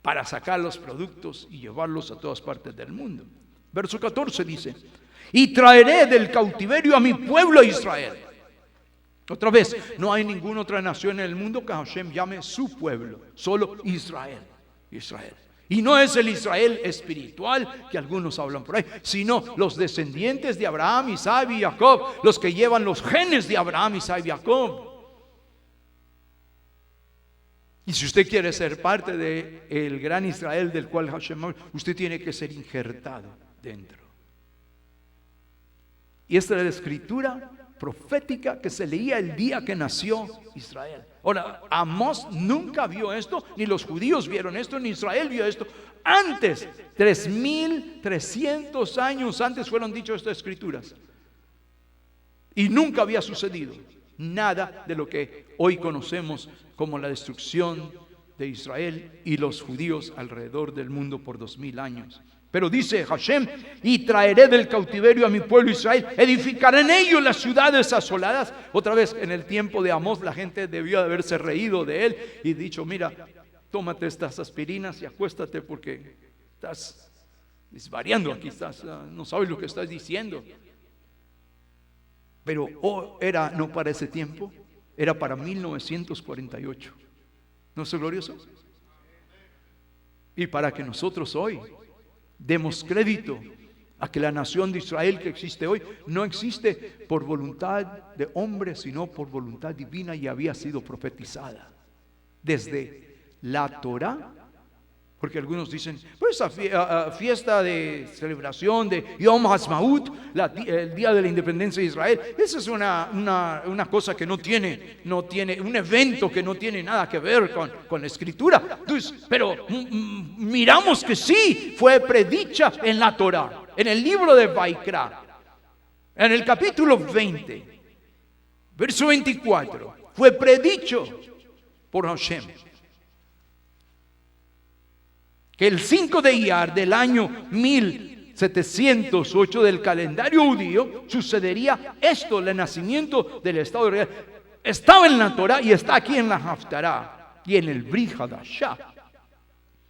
para sacar los productos y llevarlos a todas partes del mundo. Verso 14 dice, y traeré del cautiverio a mi pueblo Israel. Otra vez, no hay ninguna otra nación en el mundo que Hashem llame su pueblo, solo Israel. Israel. Y no es el Israel espiritual que algunos hablan por ahí, sino los descendientes de Abraham, Isaac y Jacob, los que llevan los genes de Abraham, Isaac y Jacob. Y si usted quiere ser parte del gran Israel del cual Hashem habla, usted tiene que ser injertado dentro. Y esta es la escritura profética que se leía el día que nació Israel. Ahora, Amós nunca vio esto, ni los judíos vieron esto, ni Israel vio esto. Antes, 3300 años antes fueron dichas estas escrituras. Y nunca había sucedido nada de lo que hoy conocemos como la destrucción de Israel y los judíos alrededor del mundo por 2000 años. Pero dice Hashem, y traeré del cautiverio a mi pueblo Israel, edificaré en ellos las ciudades asoladas. Otra vez, en el tiempo de Amós, la gente debió de haberse reído de él y dicho, mira, tómate estas aspirinas y acuéstate porque estás desvariando aquí, no sabes lo que estás diciendo. Pero era no para ese tiempo, era para 1948. ¿No es glorioso? Y para que nosotros hoy demos crédito a que la nación de Israel que existe hoy no existe por voluntad de hombre, sino por voluntad divina, y había sido profetizada desde la Torá. Porque algunos dicen, pues esa fiesta de celebración de Yom HaAtzmaut, el día de la independencia de Israel, esa es una cosa que no tiene, un evento que no tiene nada que ver con la escritura. Entonces, pero miramos que sí, fue predicha en la Torá, en el libro de Vaikra, en el capítulo 20, verso 24, fue predicho por Hashem que el 5 de Iyar del año 1708 del calendario judío sucedería esto, el nacimiento del Estado de Israel. Estaba en la Torah y está aquí en la Haftará y en el Brit Hadashah.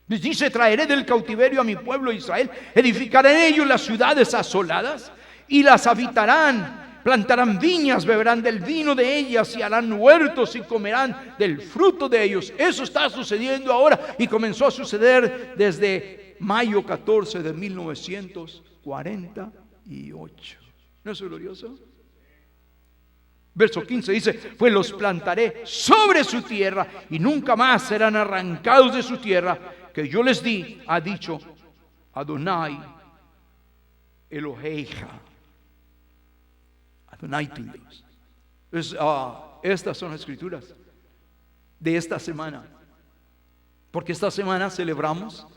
Les dice, traeré del cautiverio a mi pueblo Israel, edificaré en ellos las ciudades asoladas y las habitarán. Plantarán viñas, beberán del vino de ellas y harán huertos y comerán del fruto de ellos. Eso está sucediendo ahora y comenzó a suceder desde mayo 14 de 1948. ¿No es glorioso? Verso 15 dice, pues los plantaré sobre su tierra y nunca más serán arrancados de su tierra que yo les di, ha dicho Adonai Eloheja. Adonai tu Dios. Estas son las escrituras de esta semana, porque esta semana celebramos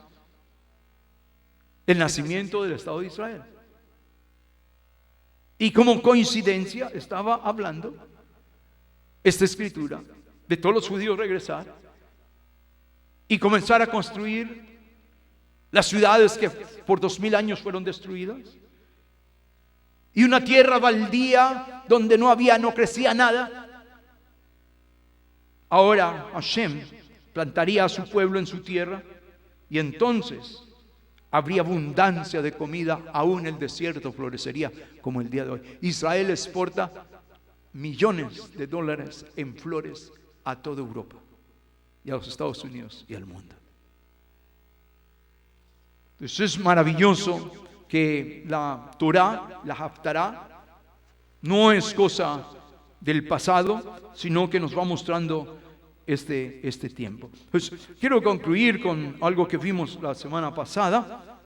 el nacimiento del Estado de Israel. Y como coincidencia estaba hablando esta escritura de todos los judíos regresar y comenzar a construir las ciudades que por 2000 años fueron destruidas, y una tierra baldía donde no crecía nada. Ahora Hashem plantaría a su pueblo en su tierra, y entonces habría abundancia de comida, aún el desierto florecería como el día de hoy. Israel exporta millones de dólares en flores a toda Europa y a los Estados Unidos y al mundo. Entonces es maravilloso que la Torah, la Haftará, no es cosa del pasado, sino que nos va mostrando este tiempo. Pues quiero concluir con algo que vimos la semana pasada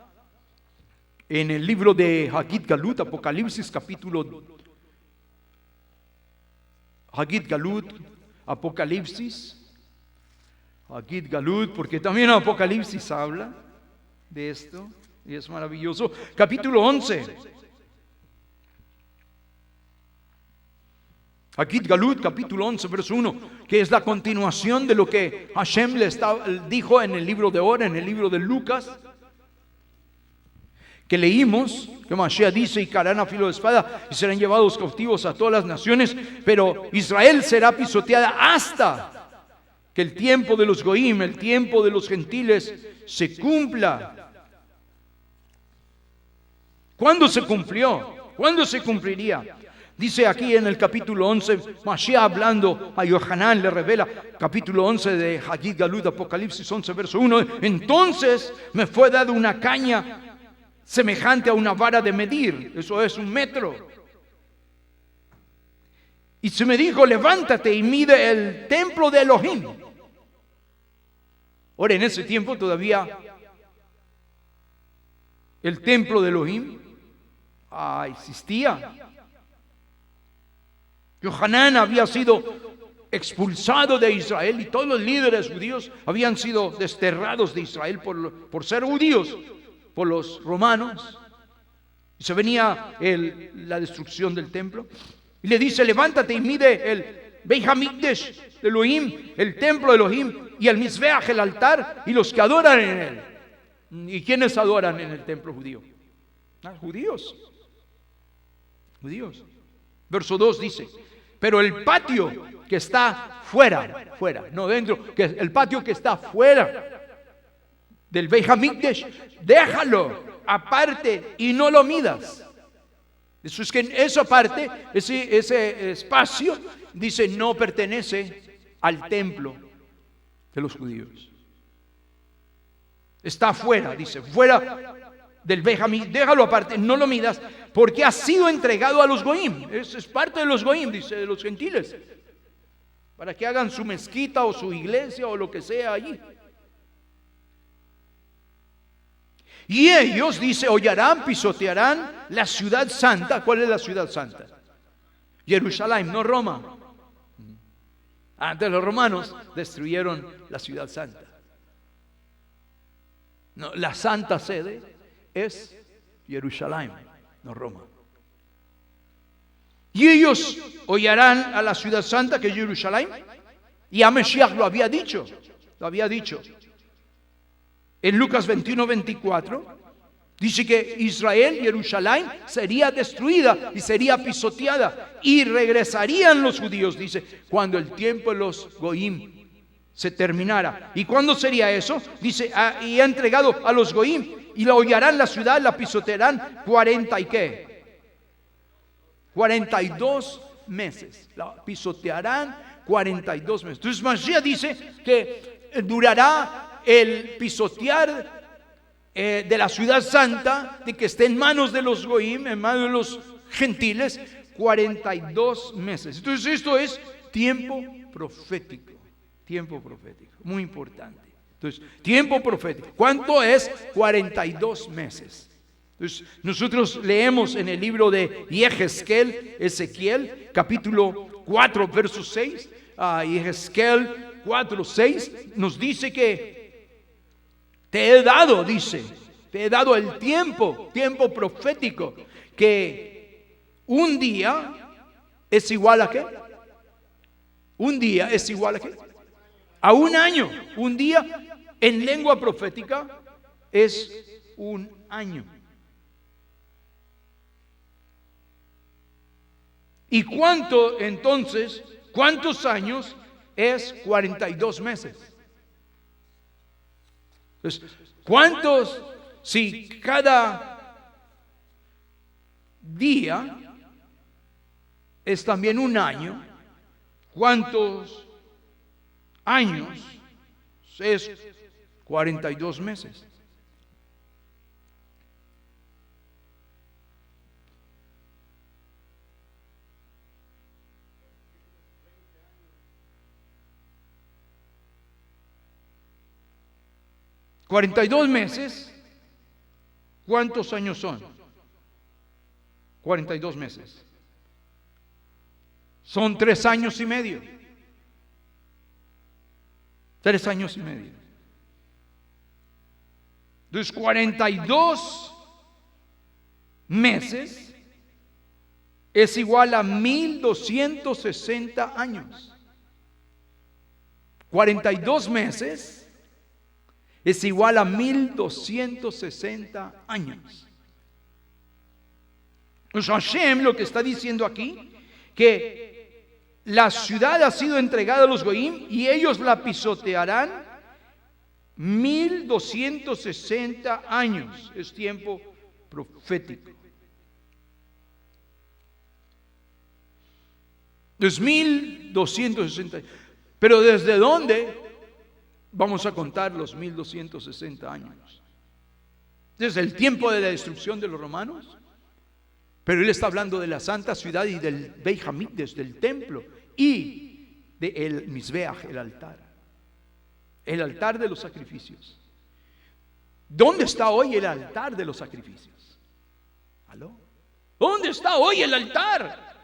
en el libro de Hagit Galut, Apocalipsis capítulo Hagit Galut, Apocalipsis, Hagit Galut, porque también Apocalipsis habla de esto y es maravilloso. Capítulo 11. Hagit Galut, capítulo 11, verso 1, que es la continuación de lo que Hashem dijo en el libro de Ora, en el libro de Lucas, que leímos, que Mashiach dice, y caerán a filo de espada, y serán llevados cautivos a todas las naciones, pero Israel será pisoteada hasta que el tiempo de los goim, el tiempo de los gentiles, se cumpla. ¿Cuándo se cumplió? ¿Cuándo se cumpliría? Dice aquí en el capítulo 11, Mashiach hablando a Yohanan le revela, capítulo 11 de Hagit Galut, Apocalipsis 11, verso 1, entonces me fue dada una caña semejante a una vara de medir, eso es 1 metro. Y se me dijo, levántate y mide el templo de Elohim. Ahora en ese tiempo todavía el templo de Elohim existía. Yohanan había sido expulsado de Israel y todos los líderes judíos habían sido desterrados de Israel por ser judíos por los romanos. Y se venía la destrucción del templo. Y le dice, levántate y mide el Beit HaMikdash de Elohim, el templo de Elohim, y el Mizbeach, el altar, y los que adoran en él. ¿Y quiénes adoran en el templo judío? Judíos. Judíos. Verso 2 dice, pero el patio que está fuera, no dentro, que el patio que está fuera del Beit HaMikdash, déjalo aparte y no lo midas. Eso es que esa parte, ese espacio, dice, no pertenece al templo de los judíos. Está fuera, dice, fuera del Beit HaMikdash, déjalo aparte, no lo midas, porque ha sido entregado a los goim. Es parte de los goim, dice, de los gentiles, para que hagan su mezquita o su iglesia o lo que sea allí. Y ellos, dice, hollarán, pisotearán la ciudad santa. ¿Cuál es la ciudad santa? Jerusalén, no Roma. Antes los romanos destruyeron la ciudad santa. No, la santa sede es Jerusalén, no Roma. Y ellos hollarán a la ciudad santa que es Jerusalén. Y a Mashiach lo había dicho. En Lucas 21, 24, dice que Israel, Jerusalén, sería destruida y sería pisoteada. Y regresarían los judíos, dice, cuando el tiempo de los goim se terminara. ¿Y cuándo sería eso? Dice, y ha entregado a los goim y la hollarán la ciudad, la pisotearán 42 meses. La pisotearán 42 meses. Entonces Mashiach dice que durará el pisotear de la ciudad santa, de que esté en manos de los goim, en manos de los gentiles, 42 meses. Entonces esto es tiempo profético, muy importante. Entonces, tiempo profético. ¿Cuánto es? 42 meses. Entonces, nosotros leemos en el libro de Ezequiel, capítulo 4, verso 6, Ezequiel 4, 6, nos dice que te he dado el tiempo profético, que un día es igual a ¿qué? Un día es igual a ¿qué? A un año. Un día en lengua profética es un año. ¿Y cuánto entonces? ¿Cuántos años es 42 meses? Entonces, ¿cuántos? Si cada día es también un año, ¿cuántos años es 42 meses? ¿42 meses? ¿Cuántos años son? 42 meses. Son 3 años y medio. 3 años y medio. Entonces, 42 meses es igual a 1260 años. 42 meses es igual a 1260 años. Pues Hashem lo que está diciendo aquí, que la ciudad ha sido entregada a los goim y ellos la pisotearán 1260 años. Es tiempo profético. Es 1260. Pero ¿desde dónde vamos a contar los 1260 años? Desde el tiempo de la destrucción de los romanos. Pero él está hablando de la santa ciudad y del Beit Hamikdash, del templo, y del Mizbeach, el altar de los sacrificios. ¿Dónde está hoy el altar de los sacrificios? ¿Aló? ¿Dónde está hoy el altar?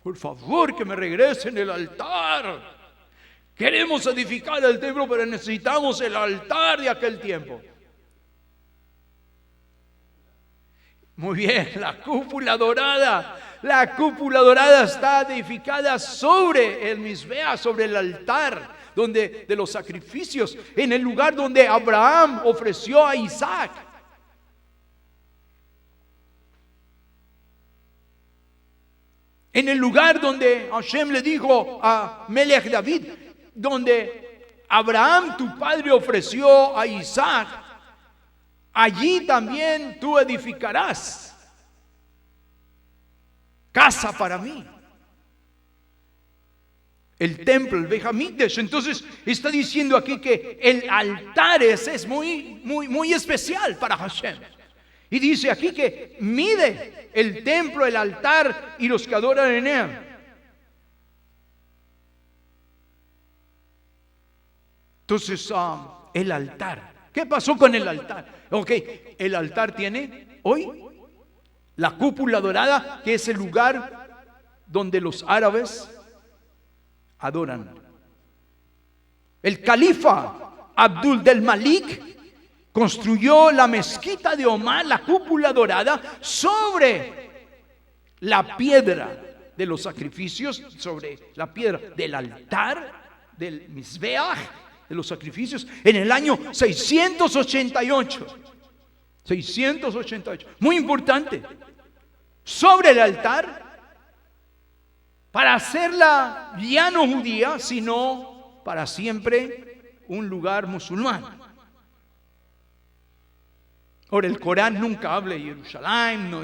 Por favor, que me regresen el altar. Queremos edificar el templo, pero necesitamos el altar de aquel tiempo. Muy bien, la cúpula dorada. La cúpula dorada está edificada sobre el Mizbeach, sobre el altar de los sacrificios, en el lugar donde Abraham ofreció a Isaac. En el lugar donde Hashem le dijo a Melech David, donde Abraham tu padre ofreció a Isaac, allí también tú edificarás casa para mí. El templo, el Beit Hamikdash. Entonces está diciendo aquí que el altar es muy especial para Hashem. Y dice aquí que mide el templo, el altar y los que adoran en él. Entonces, el altar. ¿Qué pasó con el altar? Ok, el altar tiene hoy la cúpula dorada, que es el lugar donde los árabes adoran. El califa Abdul del Malik construyó la mezquita de Omar, la cúpula dorada, sobre la piedra de los sacrificios, sobre la piedra del altar, del Mizbeach, de los sacrificios, en el año 688. 688. Muy importante. Sobre el altar, para hacerla ya no judía, sino para siempre un lugar musulmán. Ahora, el Corán nunca habla de Jerusalén, no,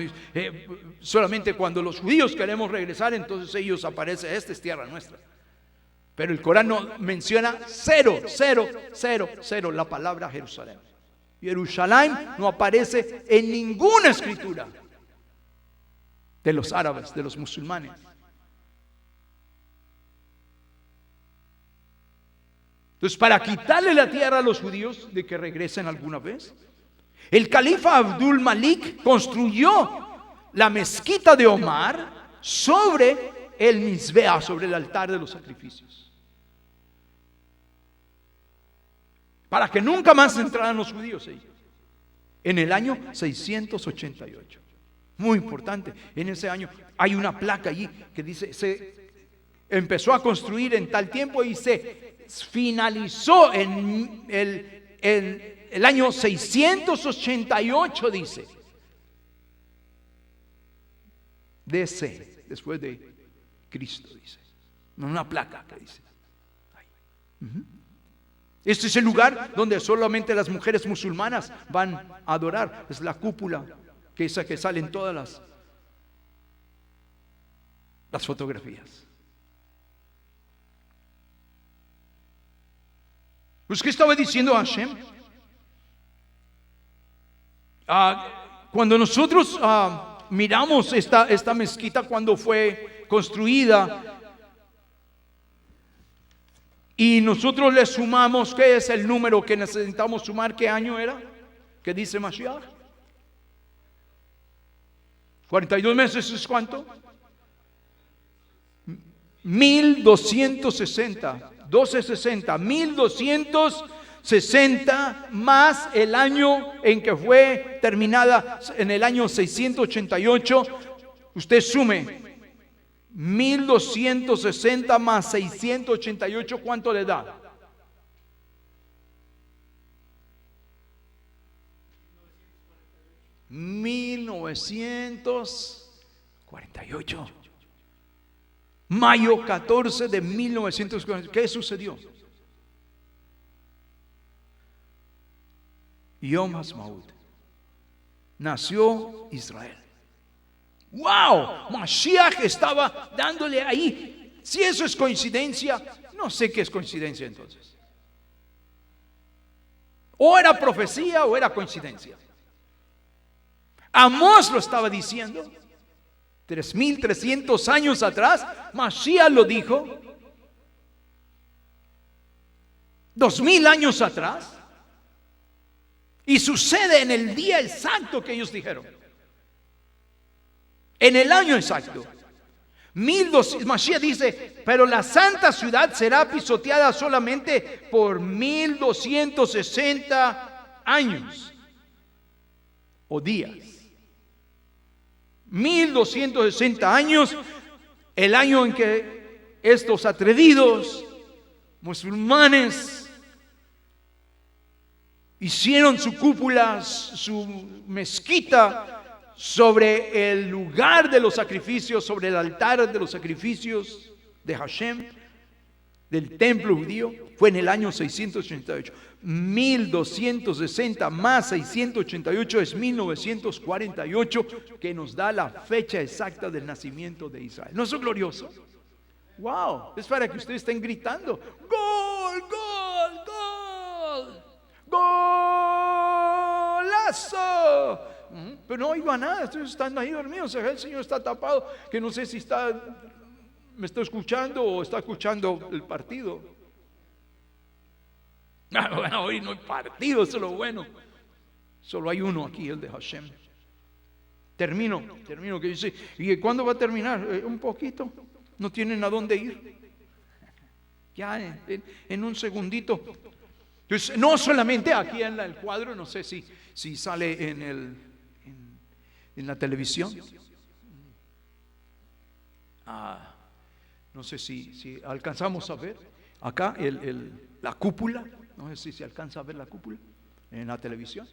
solamente cuando los judíos queremos regresar, entonces ellos aparecen, esta es tierra nuestra. Pero el Corán no menciona cero la palabra Jerusalén. Jerusalén no aparece en ninguna escritura de los árabes, de los musulmanes. Entonces, para quitarle la tierra a los judíos de que regresen alguna vez, el califa Abdul Malik construyó la mezquita de Omar sobre el Mizbeah, sobre el altar de los sacrificios, para que nunca más entraran los judíos ahí, en el año 688. Muy importante, en ese año hay una placa allí que dice, se empezó a construir en tal tiempo y se finalizó en el año 688, dice, DC, después de Cristo, dice. Una placa que dice. Este es el lugar donde solamente las mujeres musulmanas van a adorar. Es la cúpula, que esa que sale en todas las fotografías. Pues, ¿qué estaba diciendo Hashem? Cuando nosotros miramos esta mezquita cuando fue construida, y nosotros le sumamos, ¿qué es el número que necesitamos sumar? ¿Qué año era? ¿Qué dice Mashiach? 42 meses, ¿es cuánto? 1260. 1260 más el año en que fue terminada, en el año 688. Usted sume 1260 más 688, ¿cuánto le da? $1948. Mayo 14 de 1948. ¿Qué sucedió? Yom Ha'atzmaut. Nació Israel. ¡Wow! Mashiach estaba dándole ahí. Si eso es coincidencia, no sé qué es coincidencia entonces. O era profecía o era coincidencia. Amós lo estaba diciendo 3300 años atrás. Mashiach lo dijo 2000 años atrás. Y sucede en el día exacto que ellos dijeron. En el año exacto. 1200, Mashiach dice, pero la santa ciudad será pisoteada solamente por 1260 años o días. 1260 años, el año en que estos atrevidos musulmanes hicieron su cúpula, su mezquita sobre el lugar de los sacrificios, sobre el altar de los sacrificios de Hashem, del templo judío, fue en el año 688. 1260 más 688 es 1948, que nos da la fecha exacta del nacimiento de Israel. ¿No es glorioso? ¡Wow! Es para que ustedes estén gritando: ¡Gol, gol, gol! ¡Golazo! Pero no oigo a nada, estoy estando ahí dormidos. El Señor está tapado, que no sé si me está escuchando o está escuchando el partido. Bueno, hoy no hay partido, eso es lo bueno. Solo hay uno aquí, el de Hashem. Termino, que dice, ¿y cuándo va a terminar? Un poquito, no tienen a dónde ir. Ya en un segundito. Entonces, no solamente aquí en el cuadro, no sé si sale en la televisión. No sé si alcanzamos a ver acá la cúpula. No sé si se alcanza a ver la cúpula en la televisión.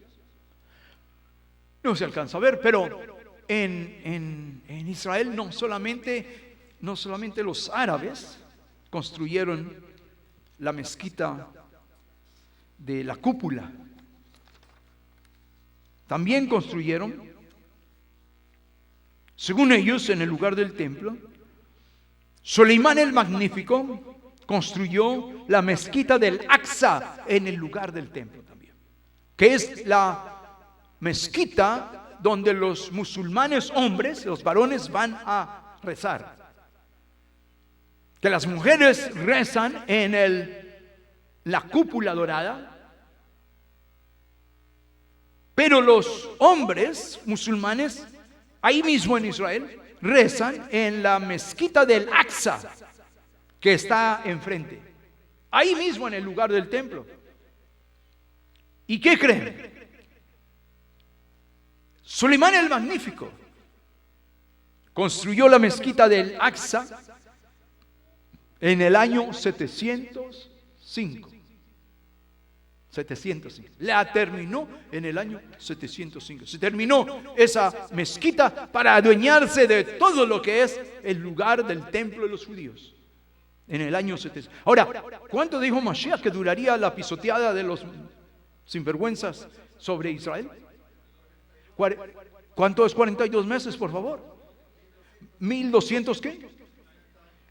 No se alcanza a ver, pero en Israel no solamente los árabes construyeron la mezquita de la cúpula, también construyeron, según ellos, en el lugar del templo, Soleimán el Magnífico construyó la mezquita del Aqsa en el lugar del templo también. que es la mezquita donde los musulmanes hombres, los varones, van a rezar. Que las mujeres rezan en la cúpula dorada, pero los hombres musulmanes, ahí mismo en Israel, rezan en la mezquita del Aqsa, que está enfrente, ahí mismo en el lugar del templo. ¿Y qué creen? Suleimán el Magnífico construyó la mezquita del Aqsa en el año 705. La terminó en el año 705. Se terminó esa mezquita para adueñarse de todo lo que es el lugar del templo de los judíos. En el año 700. Ahora, ¿cuánto dijo Mashiach que duraría la pisoteada de los sinvergüenzas sobre Israel? ¿Cuánto es 42 meses, por favor? 1200 ¿qué?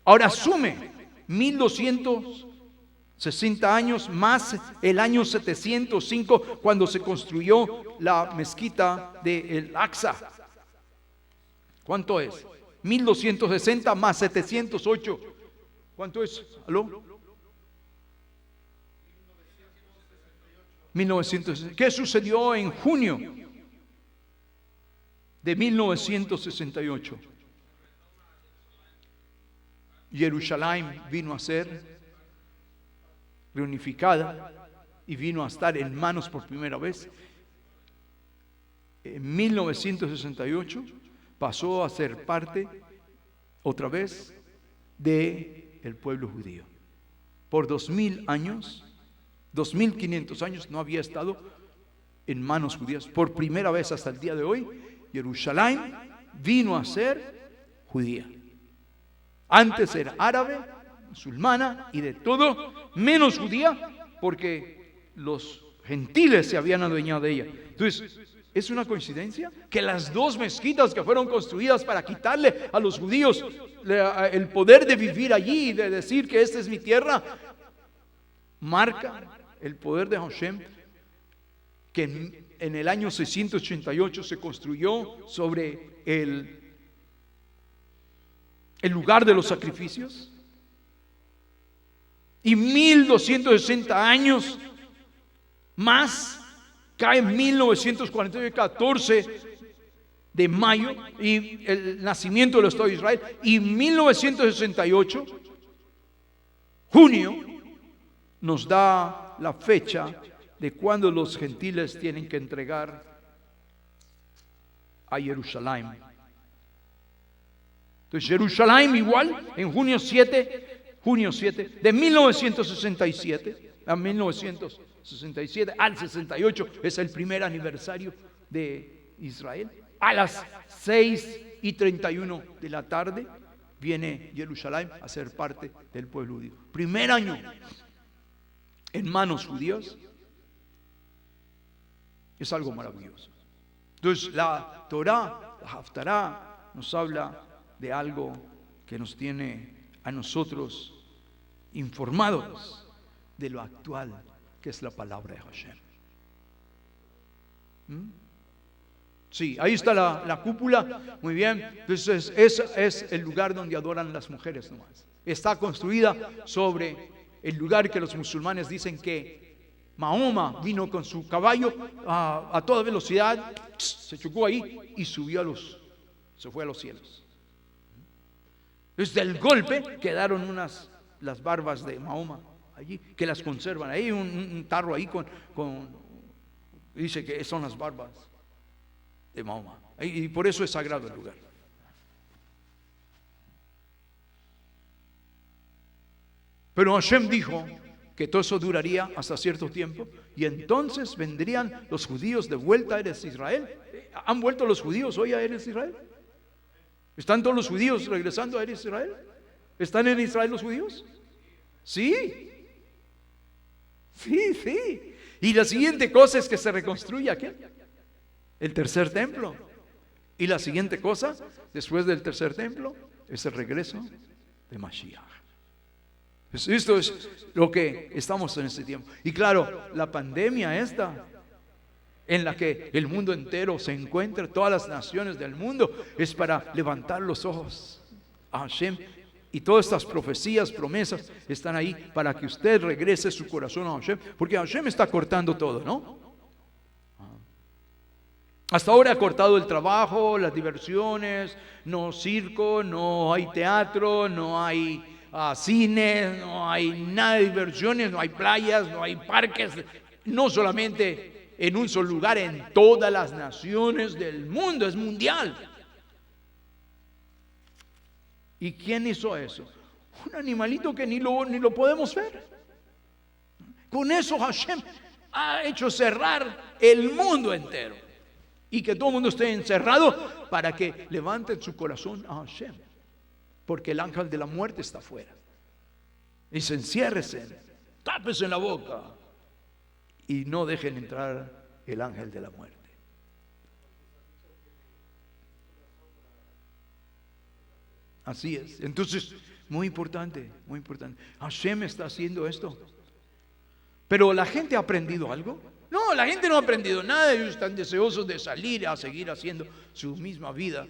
Ahora sume 1260 años más el año 705, cuando se construyó la mezquita del Aqsa. ¿Cuánto es? 1260 más 708. ¿Cuánto es? ¿Aló? 1968. ¿Qué sucedió en junio de 1968? Jerusalén vino a ser reunificada y vino a estar en manos por primera vez. En 1968 pasó a ser parte otra vez del pueblo judío. Por 2000 años, 2500 años no había estado en manos judías. Por primera vez hasta el día de hoy, Jerusalén vino a ser judía. Antes era árabe, musulmana y de todo menos judía, porque los gentiles se habían adueñado de ella. Entonces, ¿es una coincidencia que las dos mezquitas que fueron construidas para quitarle a los judíos el poder de vivir allí y de decir que esta es mi tierra, marca el poder de Hashem, que en el año 688 se construyó sobre el lugar de los sacrificios, y 1260 años más cae en 1948, 14 de mayo, y el nacimiento del Estado de Israel, y 1968 junio nos da la fecha de cuando los gentiles tienen que entregar a Jerusalén. Entonces Jerusalén igual en junio 7 de 1967 a 1967 al 68 es el primer aniversario de Israel. A las 6:31 de la tarde viene Jerusalén a ser parte del pueblo judío. Primer año en manos judías. Es algo maravilloso. Entonces la Torah, la Haftará, nos habla de algo que nos tiene a nosotros informados de lo actual, que es la palabra de Hashem. Sí, ahí está la cúpula. Muy bien. Entonces ese es el lugar donde adoran las mujeres nomás. Está construida sobre el lugar que los musulmanes dicen que Mahoma vino con su caballo a toda velocidad, se chocó ahí y se fue a los cielos. Desde el golpe quedaron las barbas de Mahoma allí, que las conservan. Hay un tarro ahí dice que son las barbas de Mahoma. Y por eso es sagrado el lugar. Pero Hashem dijo que todo eso duraría hasta cierto tiempo, y entonces vendrían los judíos de vuelta a Eretz Israel. ¿Han vuelto los judíos hoy a Eretz Israel? ¿Están todos los judíos regresando a Eretz Israel? ¿Están en Israel los judíos? Sí. Y la siguiente cosa es que se reconstruya ¿qué? El tercer templo. Y la siguiente cosa, después del tercer templo, es el regreso de Mashiach. Esto es lo que estamos en este tiempo. Y claro, la pandemia esta en la que el mundo entero se encuentra, todas las naciones del mundo, es para levantar los ojos a Hashem. Y todas estas profecías, promesas, están ahí para que usted regrese su corazón a Hashem, porque Hashem está cortando todo, ¿no? Hasta ahora ha cortado el trabajo, las diversiones, no circo, no hay teatro, no hay cine, no hay nada de diversiones, no hay playas, no hay parques, no solamente en un solo lugar, en todas las naciones del mundo, es mundial. ¿Y quién hizo eso? Un animalito que ni lo podemos ver. Con eso Hashem ha hecho cerrar el mundo entero. Y que todo el mundo esté encerrado para que levanten su corazón a Hashem. Porque el ángel de la muerte está afuera. Dice, enciérrese, tápese en la boca y no dejen entrar el ángel de la muerte. Así es. Entonces, muy importante, muy importante. Hashem está haciendo esto. Pero ¿la gente ha aprendido algo? No, la gente no ha aprendido nada. Ellos están deseosos de salir a seguir haciendo su misma vida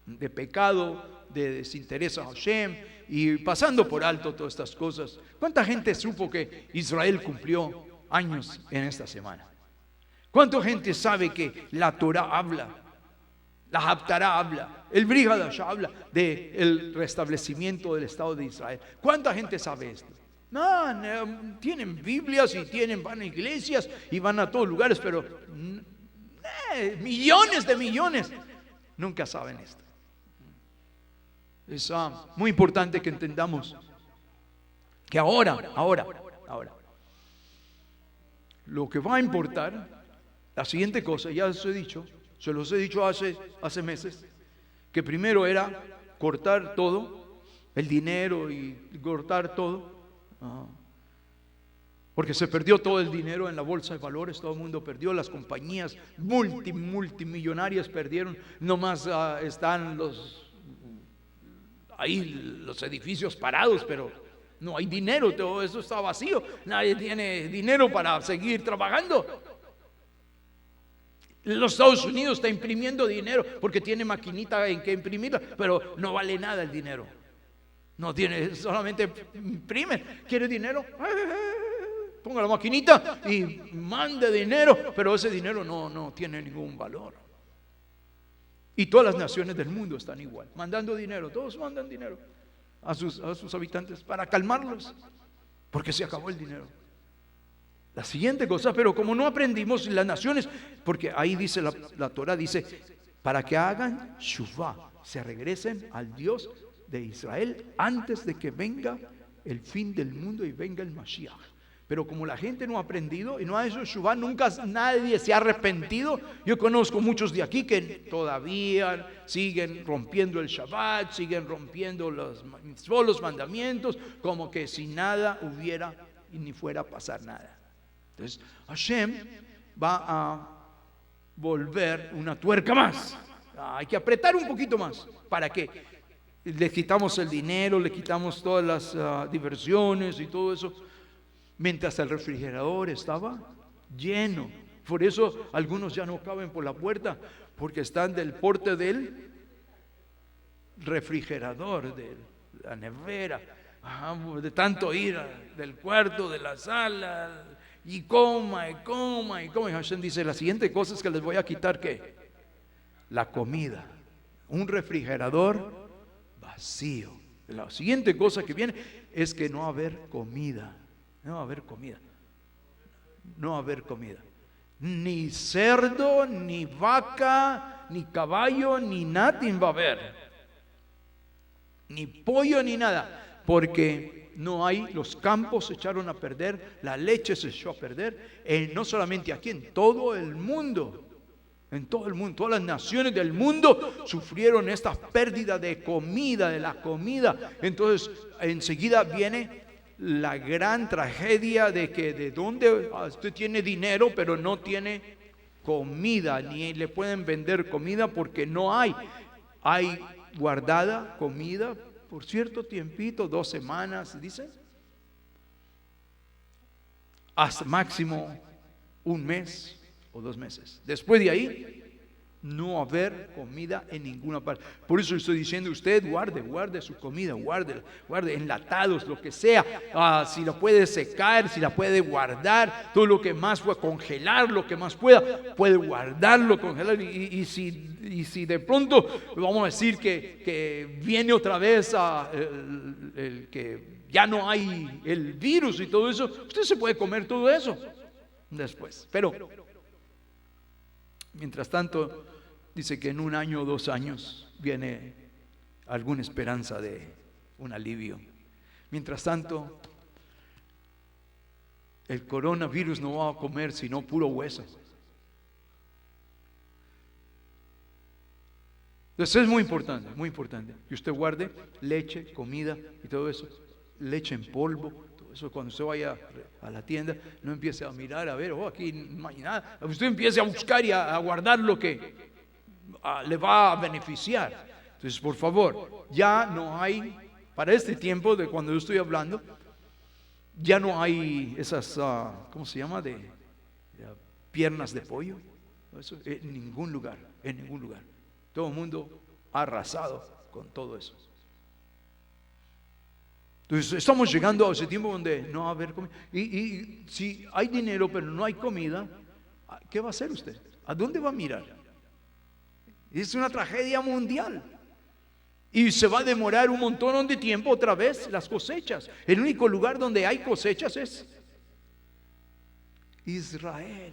de pecado, de desinterés a Hashem y pasando por alto todas estas cosas. ¿Cuánta gente supo que Israel cumplió años en esta semana? ¿Cuánta gente sabe que la Torah habla, la Haftará habla, el Brit Hadash habla del restablecimiento del Estado de Israel? ¿Cuánta gente sabe esto? No, tienen Biblias y van a iglesias y van a todos lugares, pero millones de millones nunca saben esto. Es muy importante que entendamos que ahora, lo que va a importar, la siguiente cosa, ya se los he dicho hace meses, que primero era cortar todo, el dinero y cortar todo. Porque se perdió todo el dinero en la bolsa de valores, todo el mundo perdió, las compañías multimillonarias perdieron, nomás están los edificios parados, pero no hay dinero, todo eso está vacío, nadie tiene dinero para seguir trabajando. Los Estados Unidos está imprimiendo dinero porque tiene maquinita en que imprimirla, pero no vale nada el dinero. No tiene, solamente imprime. ¿Quiere dinero? Ponga la maquinita y mande dinero, pero ese dinero no tiene ningún valor. Y todas las naciones del mundo están igual, mandando dinero. Todos mandan dinero a sus habitantes para calmarlos, porque se acabó el dinero. La siguiente cosa, pero como no aprendimos las naciones, porque ahí dice la Torah, dice, para que hagan shuvah, se regresen al Dios de Israel antes de que venga el fin del mundo y venga el Mashiach. Pero como la gente no ha aprendido y no ha hecho shuvah, nunca nadie se ha arrepentido. Yo conozco muchos de aquí que todavía siguen rompiendo el Shabbat, siguen rompiendo los mandamientos, como que si nada hubiera y ni fuera a pasar nada. Entonces Hashem va a volver una tuerca más. Hay que apretar un poquito más. ¿Para qué? Le quitamos el dinero, le quitamos todas las diversiones y todo eso, mientras el refrigerador estaba lleno. Por eso algunos ya no caben por la puerta, porque están del porte del refrigerador, de la nevera, de tanto ir del cuarto, de la sala, y coma. Y Hashem dice, la siguiente cosa es que les voy a quitar, ¿qué? La comida. Un refrigerador vacío. La siguiente cosa que viene es que no va a haber comida. No va a haber comida. No va a haber comida. Ni cerdo, ni vaca, ni caballo, ni nada va a haber. Ni pollo, ni nada. Porque no hay, los campos se echaron a perder, la leche se echó a perder. No solamente aquí, en todo el mundo. En todo el mundo, todas las naciones del mundo sufrieron esta pérdida de comida, de la comida. Entonces, enseguida viene la gran tragedia de que de donde usted tiene dinero, pero no tiene comida, ni le pueden vender comida porque no hay. Hay guardada comida por cierto tiempito, 2 semanas, dice, hasta máximo 1 mes. o 2 meses. Después de ahí, no haber comida en ninguna parte. Por eso estoy diciendo, usted guarde su comida, guarde enlatados, lo que sea. Si la puede secar, si la puede guardar, todo lo que más pueda, congelar lo que más puede guardarlo, congelar. Y si de pronto vamos a decir que viene otra vez que ya no hay el virus y todo eso, usted se puede comer todo eso después. Pero mientras tanto, dice que en 1 año o 2 años viene alguna esperanza de un alivio. Mientras tanto, el coronavirus no va a comer sino puro hueso. Entonces es muy importante que usted guarde leche, comida y todo eso. Leche en polvo, todo eso. Cuando usted vaya a la tienda, no empiece a mirar, a ver, aquí no hay nada. Usted empiece a buscar y a guardar lo que le va a beneficiar. Entonces, por favor, ya no hay, para este tiempo de cuando yo estoy hablando, ya no hay esas, ¿cómo se llama? De piernas de pollo. Eso, en ningún lugar. Todo el mundo ha arrasado con todo eso. Entonces estamos llegando a ese tiempo donde no va a haber comida. Y si hay dinero pero no hay comida, ¿qué va a hacer usted? ¿A dónde va a mirar? Es una tragedia mundial. Y se va a demorar un montón de tiempo otra vez las cosechas. El único lugar donde hay cosechas es Israel.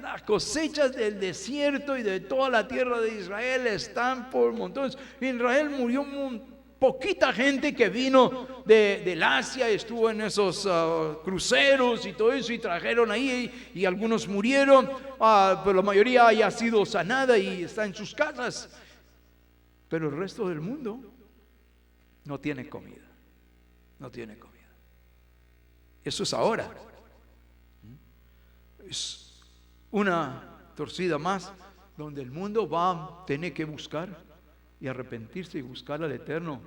Las cosechas del desierto y de toda la tierra de Israel están por montones. En Israel murió poquita gente que vino del Asia, estuvo en esos cruceros y todo eso, y trajeron ahí, y algunos murieron, pero la mayoría haya sido sanada y está en sus casas. Pero el resto del mundo no tiene comida. Eso es ahora. Es una torcida más donde el mundo va a tener que buscar y arrepentirse y buscar al Eterno.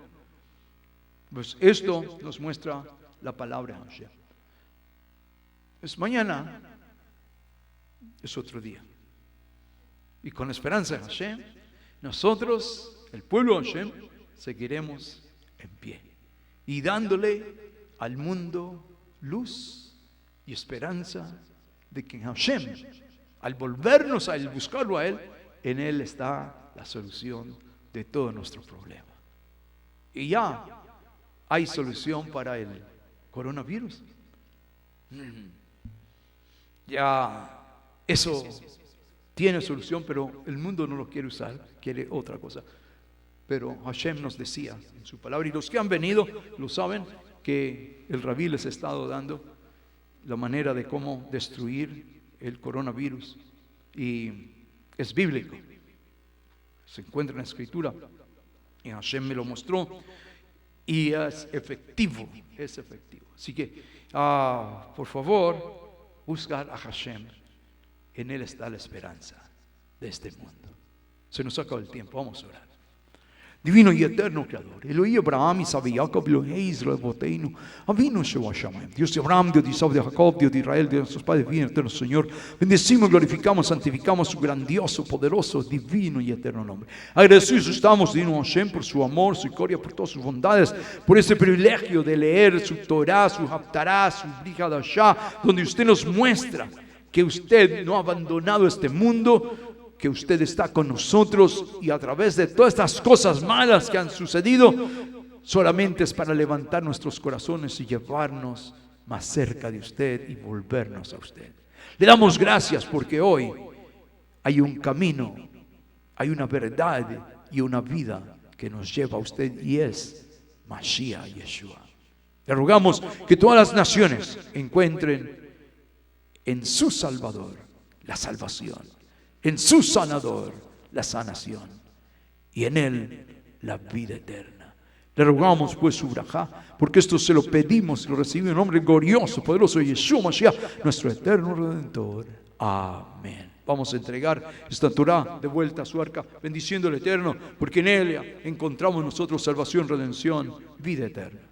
Pues esto nos muestra la palabra de Hashem. Es mañana, es otro día. Y con la esperanza de Hashem, nosotros, el pueblo de Hashem, seguiremos en pie y dándole al mundo luz y esperanza de que en Hashem, al volvernos a él, buscarlo a él, en él está la solución de todo nuestro problema. Y ya hay solución para el coronavirus. Ya eso tiene solución, pero el mundo no lo quiere usar, quiere otra cosa. Pero Hashem nos decía en su palabra, y los que han venido lo saben, que el Rabí les ha estado dando la manera de cómo destruir el coronavirus, y es bíblico, se encuentra en la escritura, y Hashem me lo mostró, y es efectivo. Así que por favor, buscar a Hashem, en él está la esperanza de este mundo. Se nos acaba el tiempo, vamos a orar. Divino y eterno Creador, Elohim Abraham, Isaac y Jacob, Elohim Israel, Boteinu, Avinu Sheva Shamayim, Dios de Abraham, Dios de Isaac, de Jacob, Dios de Israel, Dios de nuestros padres, divino y eterno Señor, bendecimos, glorificamos, santificamos su grandioso, poderoso, divino y eterno nombre. Agradecidos estamos, divino Hashem, por su amor, su gloria, por todas sus bondades, por este privilegio de leer su Torah, su Haftarah, su Brihadashah, donde usted nos muestra que usted no ha abandonado este mundo, que usted está con nosotros, y a través de todas estas cosas malas que han sucedido, solamente es para levantar nuestros corazones y llevarnos más cerca de usted y volvernos a usted. Le damos gracias porque hoy hay un camino, hay una verdad y una vida que nos lleva a usted, y es Mashiach Yeshua. Le rogamos que todas las naciones encuentren en su Salvador la salvación, en su sanador la sanación, y en él la vida eterna. Le rogamos pues su brajá, porque esto se lo pedimos y lo recibimos en nombre glorioso, poderoso de Yeshua Mashiach, nuestro eterno Redentor. Amén. Vamos a entregar esta Torah de vuelta a su arca, bendiciendo al Eterno, porque en ella encontramos nosotros salvación, redención, vida eterna.